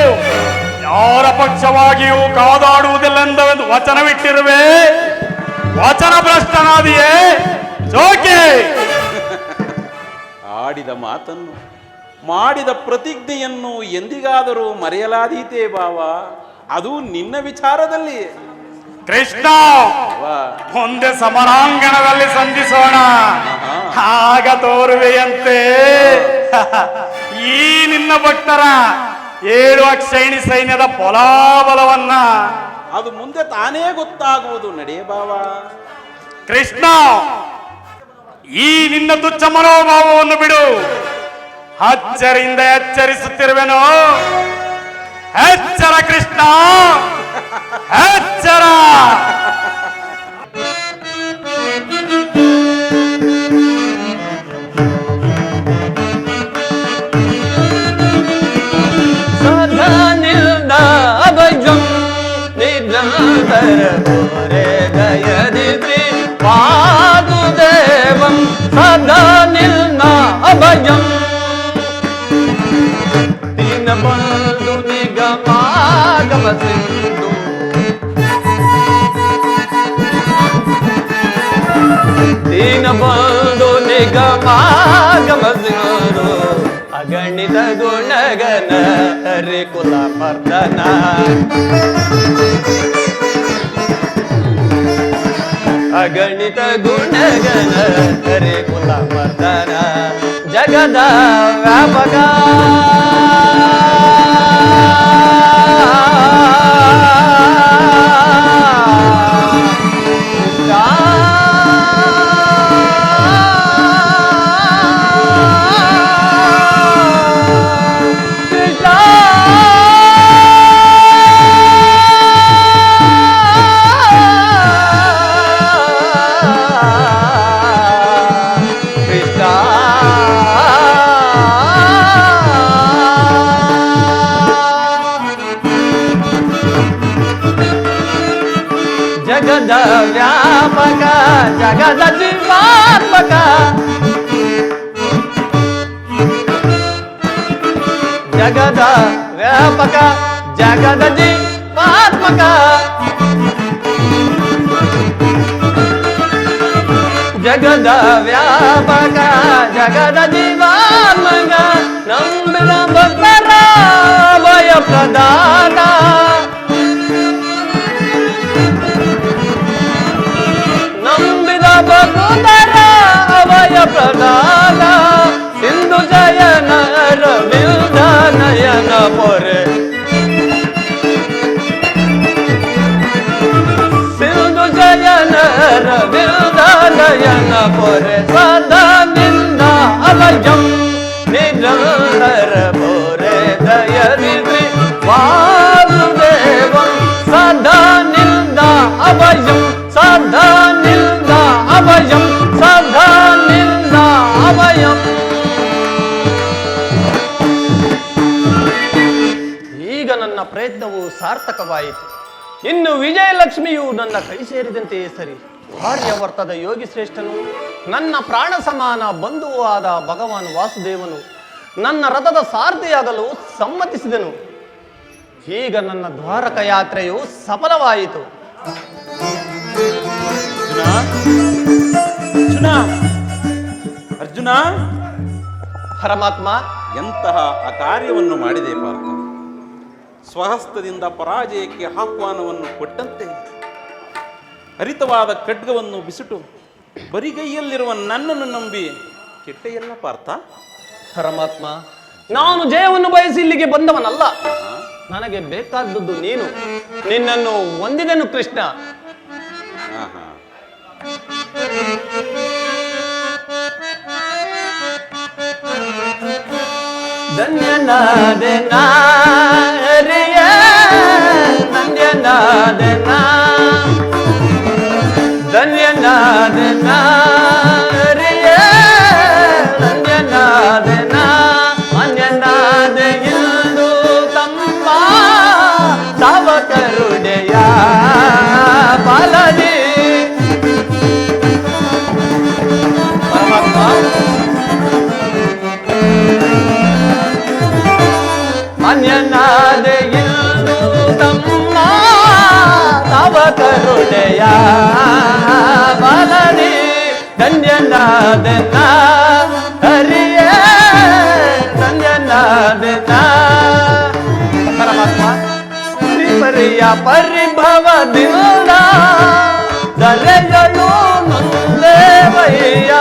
ಯಾರ ಪಕ್ಷವಾಗಿಯೂ ಕಾದಾಡುವುದಿಲ್ಲೆಂದು ವಚನವಿಟ್ಟಿರುವೆ. ವಚನ ಭ್ರಷ್ಟನಾದಿಯೇ ಜೋಕೆ? ಆಡಿದ ಮಾತನ್ನು, ಮಾಡಿದ ಪ್ರತಿಜ್ಞೆಯನ್ನು ಎಂದಿಗಾದರೂ ಮರೆಯಲಾದೀತೆ ಭಾವ. ಅದು ನಿನ್ನ ವಿಚಾರದಲ್ಲಿ. ಕೃಷ್ಣ, ವಾ, ಮುಂದೆ ಸಮರಾಂಗಣದಲ್ಲಿ ಸಂಧಿಸೋಣ. ಆಗ ತೋರುವೆಯಂತೆ ಈ ನಿನ್ನ ಭಕ್ತರ 7 ಅಕ್ಷೈಣಿ ಸೈನ್ಯದ ಬಲಾಬಲವನ್ನ. ಅದು ಮುಂದೆ ತಾನೇ ಗೊತ್ತಾಗುವುದು. ನಡೆ ಭಾವ. ಕೃಷ್ಣ, ಈ ನಿನ್ನ ತುಚ್ಛ ಮನೋಭಾವವನ್ನು ಬಿಡು. ಅಚ್ಚರಿಂದ ಎಚ್ಚರಿಸುತ್ತಿರುವೆನು. ಎಚ್ಚರ ಕೃಷ್ಣ, ಎಚ್ಚರ. ಸದಾ ನಿಲ್ದ ಅಭಯಂ ನಿರಂತರ ದಯದಿದ್ರಿ ವಾಸುದೇವಂ. ಸದಾ ನಿಲ್ದ ಅಭಯಂ ದೀನಬಂಧು ನಿಗಮಾಗಮ ಸಿಂಧು. ದೀನಬಂಧು ನಿಗಮಾಗಮ ಸಿಂಧು. ಅಗಣಿತ ಗುಣಗನ ಹರಿ ಕುಲ ಮರ್ದನ. ಅಗಣಿತ ಗುಣಗನ ಹರಿ ಕುಲ ಮರ್ದನ. ಜಗದ ವ್ಯಾಪಕ ಜಗದ ವ್ಯಾಪಕ ಜಗದ ಜೀವಾತ್ಮಕ ಜಗದ ವ್ಯಾಪಕ ಜಗದ ಜೀವಾತ್ಮಕ ಜಗದ ವ್ಯಾಪಕ ಜಗದ ಜೀವಾತ್ಮಕ ನಂಬಿದ ಭಕ್ತರ ಭಯ ಪ್ರದಾನ ಭಕ್ತರ ಅಭಯ ಪ್ರದಾನ ಸಿಂಧು ಜಯನ ರವಿಲ್ದ ನಯನ ಪೊರೆ ಸಿಂಧು ಜಯನ ರವಿಲ್ದ ನಯನ ಪೊರೆ ಸದಾ ನಿನ್ನ ಅಭಯಂ ನಿರಂತರ ಪೊರೆ ದಯದಿದ್ರಿ ವಾಸುದೇವಂ ಸದಾ ನಿನ್ನ ಅಭಯಂ ಸದಾ ನಿನ್ನ ಅಭಯಂ ಸದಾ ನಿನ್ನ ಅಭಯಂ. ಈಗ ನನ್ನ ಪ್ರಯತ್ನವು ಸಾರ್ಥಕವಾಯಿತು. ಇನ್ನು ವಿಜಯಲಕ್ಷ್ಮಿಯು ನನ್ನ ಕೈ ಸೇರಿದಂತೆಯೇ ಸರಿ. ಆರ್ಯವರ್ತದ ಯೋಗಿ ಶ್ರೇಷ್ಠನು ನನ್ನ ಪ್ರಾಣ ಸಮಾನ ಬಂಧುವೂ ಆದ ಭಗವಾನ್ ವಾಸುದೇವನು ನನ್ನ ರಥದ ಸಾರಥಿಯಾಗಲು ಸಮ್ಮತಿಸಿದನು. ಈಗ ನನ್ನ ದ್ವಾರಕ ಯಾತ್ರೆಯು ಸಫಲವಾಯಿತು. ಅರ್ಜುನ, ಪರಮಾತ್ಮ, ಎಂತಹ ಅಕಾರ್ಯವನ್ನು ಮಾಡಿದೆ ಪಾರ್ಥ. ಸ್ವಹಸ್ತದಿಂದ ಪರಾಜಯಕ್ಕೆ ಆಹ್ವಾನವನ್ನು ಕೊಟ್ಟಂತೆ ಹರಿತವಾದ ಖಡ್ಗವನ್ನು ಬಿಸಿಟು ಬರಿಗೈಯಲ್ಲಿರುವ ನನ್ನನ್ನು ನಂಬಿ ಕೆಟ್ಟೆಯಲ್ಲ ಪಾರ್ಥ. ಪರಮಾತ್ಮ, ನಾನು ಜಯವನ್ನು ಬಯಸಿ ಇಲ್ಲಿಗೆ ಬಂದವನಲ್ಲ. ನನಗೆ ಬೇಕಾದದ್ದು ನೀನು. ನಿನ್ನನ್ನು ಹೊಂದಿದನು ಕೃಷ್ಣ. ಧನ್ಯನಾದೆ ನಾ ಹರಿಯ, ಧನ್ಯನಾದೆ ನಾ, ಧನ್ಯನಾದೆ ನಾ ಹರಿಯ, ಧನ್ಯನಾದೆ ನಾ, ಅನ್ಯನಾದೆ ಎಂದು ತಮ್ಮ ತವ ಕರುಣೆಯ ಫಲದಿ. ಅನ್ಯನಾದೆ ಎಂದು ತಮ್ಮ ತವ ಕರುಣೆಯ ಫಲದಿ. ಧನ್ಯನಾದೆ ನಾ ಹರಿಯ, ಧನ್ಯನಾದೆ ನಾ. ಪರಮಾತ್ಮ, ಶ್ರೀಪರಿಯ ಪರಿಭವದಿಂದ ದರೆಯಲು ನೊಂದೇವಯ್ಯ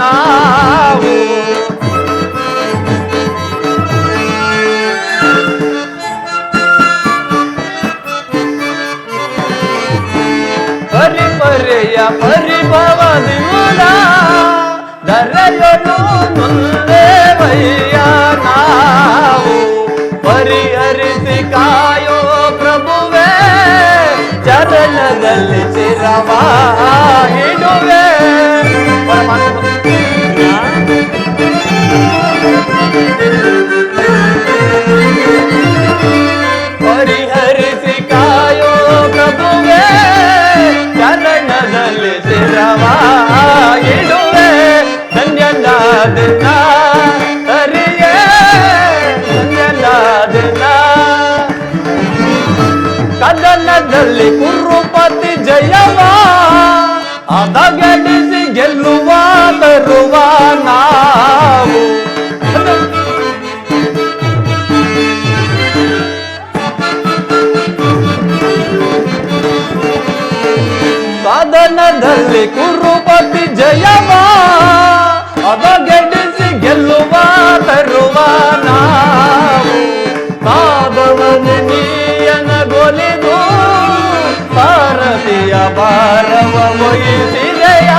ನಾವು. ಪರಿಪರ್ಯ ಪರಿಭವದಿಂದ ದರೆಯಲು ನೊಂದೇವಯ್ಯ ನಾವು. ಪರಿಹರಿಸಿ ಕಾಯೋ ಪ್ರಭುವೇ, ಚರಣದಲ್ಲಿ ಚಿರವಾ ಇಡುವೆ. ಪರಿಹರಿಸಿ ಕಾಯೋ ಪ್ರಭುವೇ, ಚರಣದಲ್ಲಿ ಚಿರವಾ ಇಡುವೆ. ಧನ್ಯನಾದೆ ನಾ ಹರಿಯ, ಧನ್ಯನಾದೆ ನಾ. ಕದನದಲ್ಲಿ ಕುರುಪತಿ ಜಯವ ಅದಗಡಿಸಿ ಗೆಲ್ಲುವ ತರುವ ನಾವು. ಕದನದಲ್ಲಿ ಕುರುಪತಿ ಜಯವ ಅದಗಡಿಸಿ ಗೆಲ್ಲುವ ಭಾರವ ವಹಿಸಿದೆಯ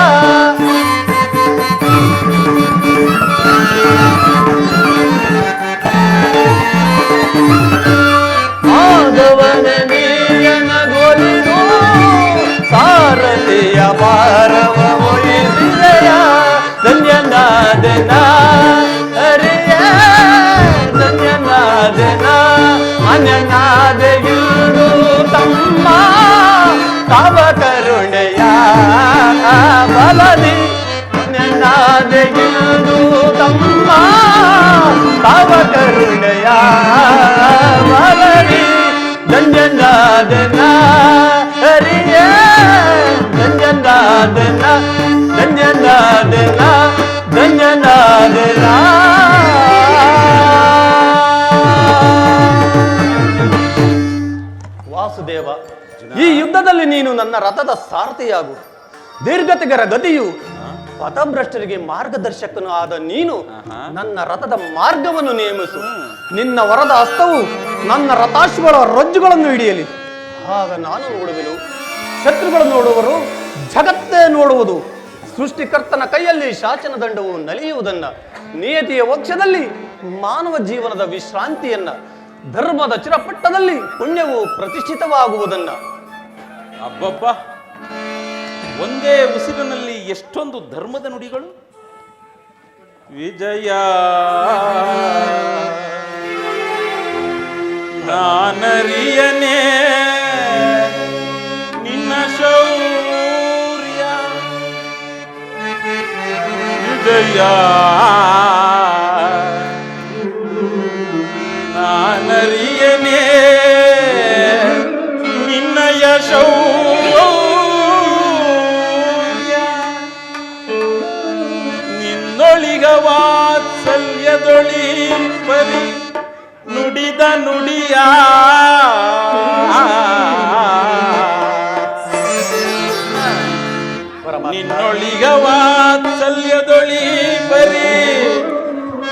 ಮಾಧವನ ನೀಯನಗೊಲಿದು ಸಾರಥಿಯ ಭಾರವ ವಹಿಸಿದೆಯ ಧನ್ಯನಾದನ ಹರಿಯ ಧನ್ಯನಾದನ ಅನ್ಯನಾದೆಯುವುದು ತಮ್ಮ ತವ ಕರುಣೆಯ ಬಲದಿ ಅನ್ಯನಾದೆಯುವುದು ತಮ್ಮ ತವ ಕರುಣೆಯ ಬಲದಿ ಧನ್ಯನಾದನ ಹರಿಯ ಧನ್ಯನಾದನ ಧನ್ಯನಾದನ ಧನ್ಯನಾದನ ವಾಸುದೇವ, ಈ ಯುದ್ಧದಲ್ಲಿ ನೀನು ನನ್ನ ರಥದ ಸಾರಥಿಯಾಗು. ದೀರ್ಘತೆಗರ ಗತಿಯು ಪಥಭ್ರಷ್ಟರಿಗೆ ಮಾರ್ಗದರ್ಶಕನು ಆದ ನೀನು ನನ್ನ ರಥದ ಮಾರ್ಗವನ್ನು ನೇಮಿಸು. ನಿನ್ನ ವರದ ಹಸ್ತವು ನನ್ನ ರಥಾಶ್ವಗಳ ರಜ್ಜುಗಳನ್ನು ಹಿಡಿಯಲಿ. ಆಗ ನಾನು ನೋಡುವೆನು, ಶತ್ರುಗಳು ನೋಡುವರು, ಜಗತ್ತೇ ನೋಡುವುದು. ಸೃಷ್ಟಿಕರ್ತನ ಕೈಯಲ್ಲಿ ಶಾಸನ ದಂಡವು ನಲಿಯುವುದನ್ನ, ನಿಯತಿಯ ವಕ್ಷದಲ್ಲಿ ಮಾನವ ಜೀವನದ ವಿಶ್ರಾಂತಿಯನ್ನ, ಧರ್ಮದ ಚಿರಪಟ್ಟದಲ್ಲಿ ಪುಣ್ಯವು ಪ್ರತಿಷ್ಠಿತವಾಗುವುದನ್ನ. ಅಬ್ಬಬ್ಬ, ಒಂದೇ ಉಸಿರಿನಲ್ಲಿ ಎಷ್ಟೊಂದು ಧರ್ಮದ ನುಡಿಗಳು. ವಿಜಯ ನಾನರಿಯನೇ ನಿನ್ನ ಶೌರ್ಯ, ವಿಜಯ ನಾನರಿಯನೇ ನಿನ್ನಯ ಶೌರ್ಯ, ನಿನ್ನೊಳಿಗ ವಾತ್ಸಲ್ಯದೊಳಿ ಪರಿ ನುಡಿದ ನುಡಿಯ ನಿನ್ನೊಳಿಗ ವಾತ್ಸಲ್ಯದೊಳಿ ಪರಿ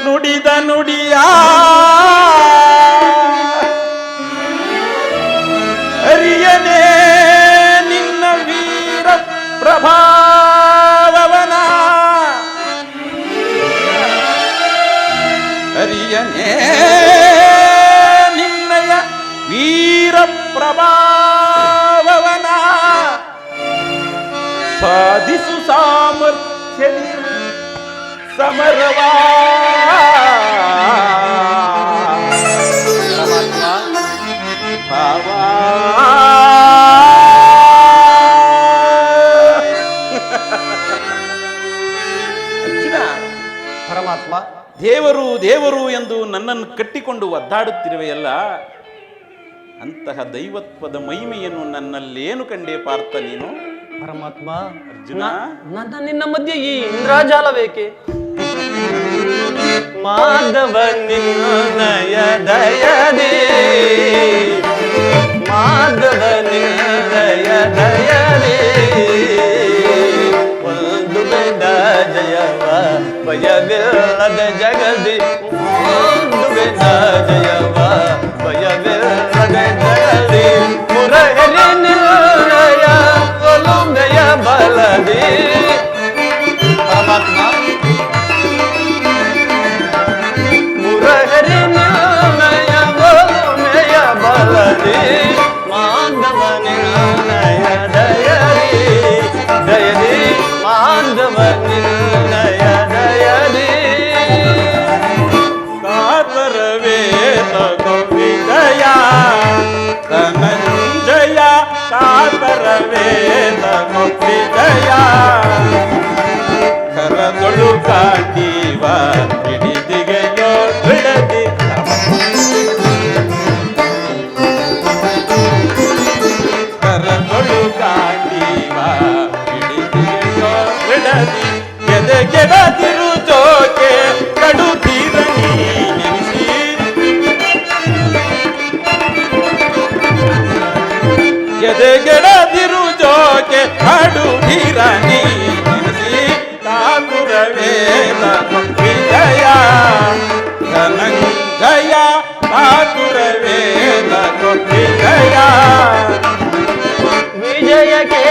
ನುಡಿದ ನುಡಿಯ ಹರಿಯನೇ ನಿನ್ನ ವೀರ ಪ್ರಭಾವವನ, ಹರಿಯನೇ ನಿನ್ನಯ ವೀರ ಪ್ರಭಾವವನ, ಸಾಧಿಸು ಸಾಮರ್ಥ್ಯದಿ ಸಮರವಾ. ಅರ್ಜುನ, ಪರಮಾತ್ಮ, ದೇವರು ದೇವರು ಎಂದು ನನ್ನನ್ನು ಕಟ್ಟಿಕೊಂಡು ಒದ್ದಾಡುತ್ತಿರುವೆಯಲ್ಲ, ಅಂತಹ ದೈವತ್ವದ ಮಹಿಮೆಯನ್ನು ನನ್ನಲ್ಲೇನು ಕಂಡೇ ಪಾರ್ಥ ನೀನು? ಪರಮಾತ್ಮ, ಅರ್ಜುನ, ನನ್ನ ನಿನ್ನ ಮಧ್ಯೆ ಈ ಇಂದ್ರಾಜಾಲವೇಕೆ? ಮಾಧವ ನಿನ್ನಯ ದಯದೇ, ಮಾಧವ ನಿನ್ನಯ ದಯದೇ, ಒಂದು ಬೇಡ ಜಯವ ಭಯವಿಲ್ಲದ ಜಗದಿ, ಒಂದು ಬೇಡ ಜಯವ ಭಯವಿಲ್ಲದ ಜಗದಿ, ಮುರಹರಿ ನಿನ್ನಯ ಒಲುಮೆಯ ಬಲದಿ. ಪರಮಾತ್ಮ, ಮುರಹರಿ ನಿನ್ನಯ ಒಲುಮೆಯ ಬಲದಿ, ಮಾಧವ ನಿನ್ನಯ ದಯದಿ, ದಯದಿ, ಮಾಧವ ನಿನ್ನಯ ದಯದಿ. ಕಾತರವೇ ವಿಜಯ ಧನಂಜಯ, ಕಾತರವೇ ವಿಜಯ, ಕರದೊಳು ಕಾಟೀವ ಹಿಡಿದಿಗೆಯೋ ಬಿಡದಿ, ಕರದೊಳು ಕಾಟೀವ ಹಿಡಿದಿಗೆಯೋ ಬಿಡದಿ, ಎದೆಗೆಡದಿರು ಜೋಕೆ ಕಡುತ್ತೀರನಿ ನೆನೆಸಿ, ಎದೆಗೆಡದಿರು ಜೋಕೆ ಕಡುತ್ತೀರನಿ ನೆನೆಸಿ, ಕಾತುರವೇ ವಿಜಯ ಧನಂಜಯ, ಕಾತುರವೇ ವಿಜಯ. ವಿಜಯಕ್ಕೆ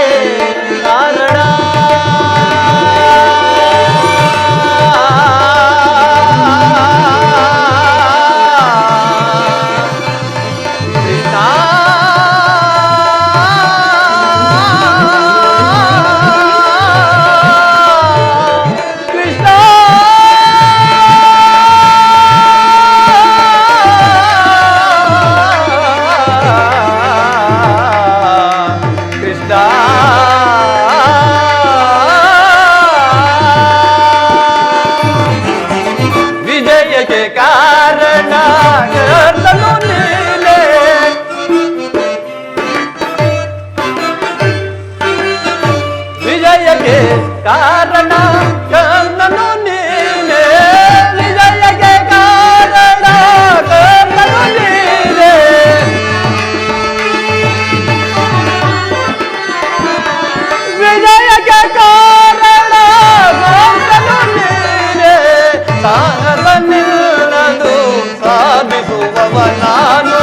ನಾನು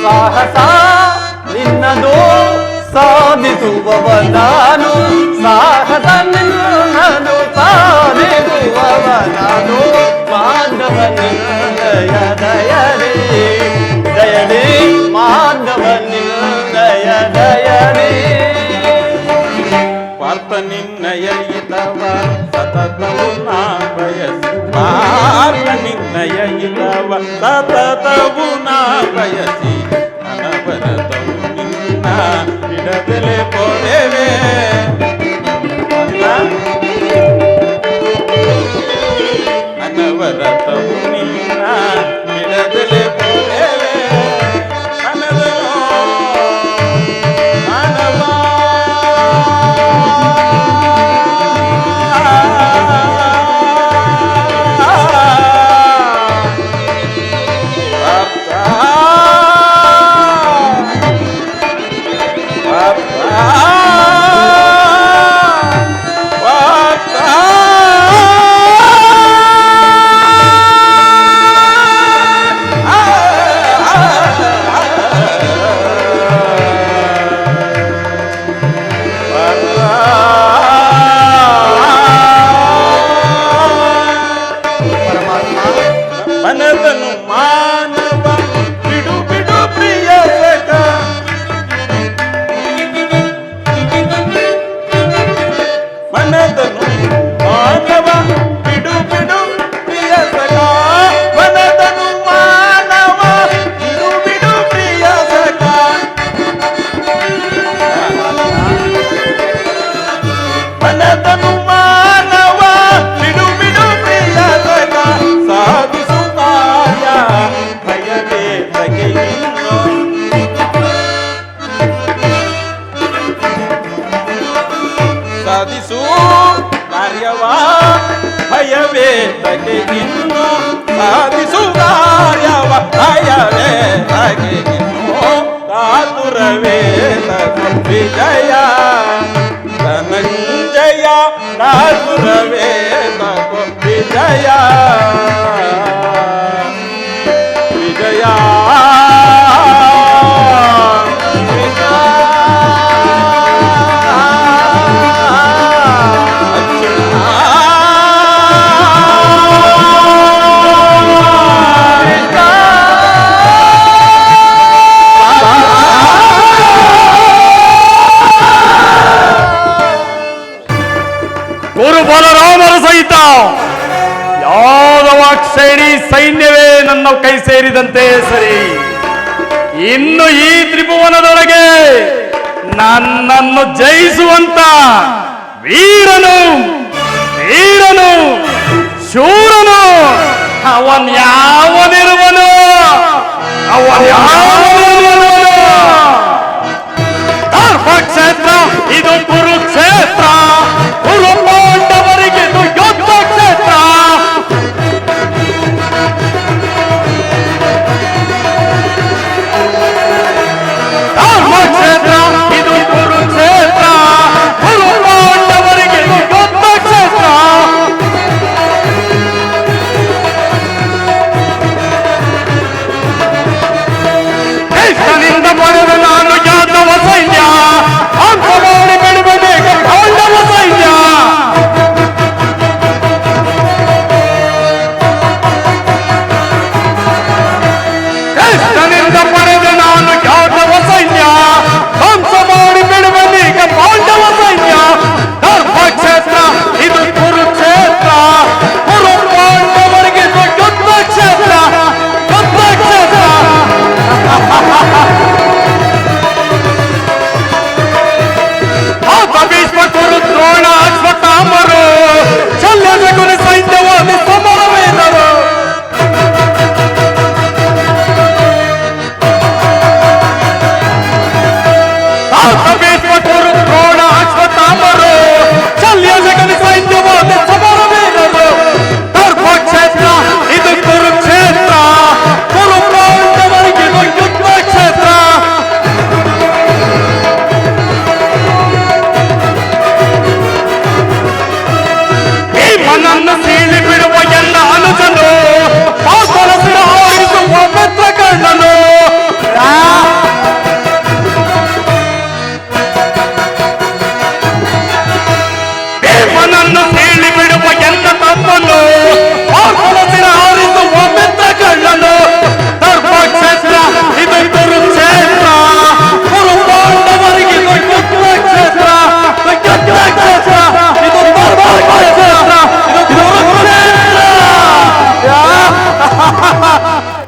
ಸಾಹಸ ನಿನ್ನದು ಸಾಧಿಸುವವ ನಾನು ಸಾಹಸ ನಿನ್ನದು ಸಾಧಿಸುವವ ನಾನು ಮಾಧವ ನಿನ್ನಯ ದಯರಿ ದಯರಿ ಮಾಧವ ನಿನ್ನಯ ದಯರಿ ಪಾರ್ಥ ನಿನ್ನಯ ಇಲ್ಲವ ಸತತವು ನಾ ಬಯಸಿ ಪಾರ್ಥ ನಿನ್ನಯ ಇಲ್ಲವ ಸತತವು ನಾ ಬಯಸಿ ಅನವರತವು ನಿನ್ನ ಬಿಡದಲೆ ಪೋದೇವೆ ಅನವರತವು ನಿನ್ನ ಬಿಡದಲೆ ಪೋದೇವೆ ಅನದನೋ ಮಾನವ ಮನದನು ಮಾನವ ಬಿಡು ಬಿಡು ಪ್ರಿಯ ಸಖ ಮನದನು ಮಾನವ ಬಿಡು ಬಿಡು ಪ್ರಿಯ ಸಖ ಮನದನು ಮಾನವ ಬಿಡು ಬಿಡು ಪ್ರಿಯ ಸಖ ಮನದನು ಮಾನವ ಬಿಡು ಬಿಡು ಪ್ರಿಯ ಸಖ ಸಾಧಿಸು ಭಯವೇ ತಗೆಯಿನ್ನು ಸಾಧಿಸು ಕಾರ್ಯವ ಭಯವೇ ತಗೆಯಿನ್ನು ಸಾಧಿಸು ಕಾರ್ಯವ ಭಯವೇ ತಗೆಯಿನ್ನು ಕಾತುರವೇ ತಗೋ ವಿಜಯ ಧನಂಜಯ ಕಾತುರವೇ ತಗೋ ವಿಜಯ ವಿಜಯ ಗುರು ಬಲರಾಮರ ಸಹಿತ ಯಾದವ ಕ್ಷೇಣಿ ಸೈನ್ಯವೇ ನನ್ನ ಕೈ ಸೇರಿದಂತೆ ಸರಿ. ಇನ್ನು ಈ ತ್ರಿಭುವನದೊಳಗೆ ನನ್ನನ್ನು ಜಯಿಸುವಂತ ವೀರನು ವೀರನು ಶೂರನು ಅವನ್ ಯಾವನಿರುವನು ಅವನ್ ಯಾವನಿರುವನು ಧರ್ಮಕ್ಷೇತ್ರ ಇದು ಕುರುಕ್ಷೇತ್ರ.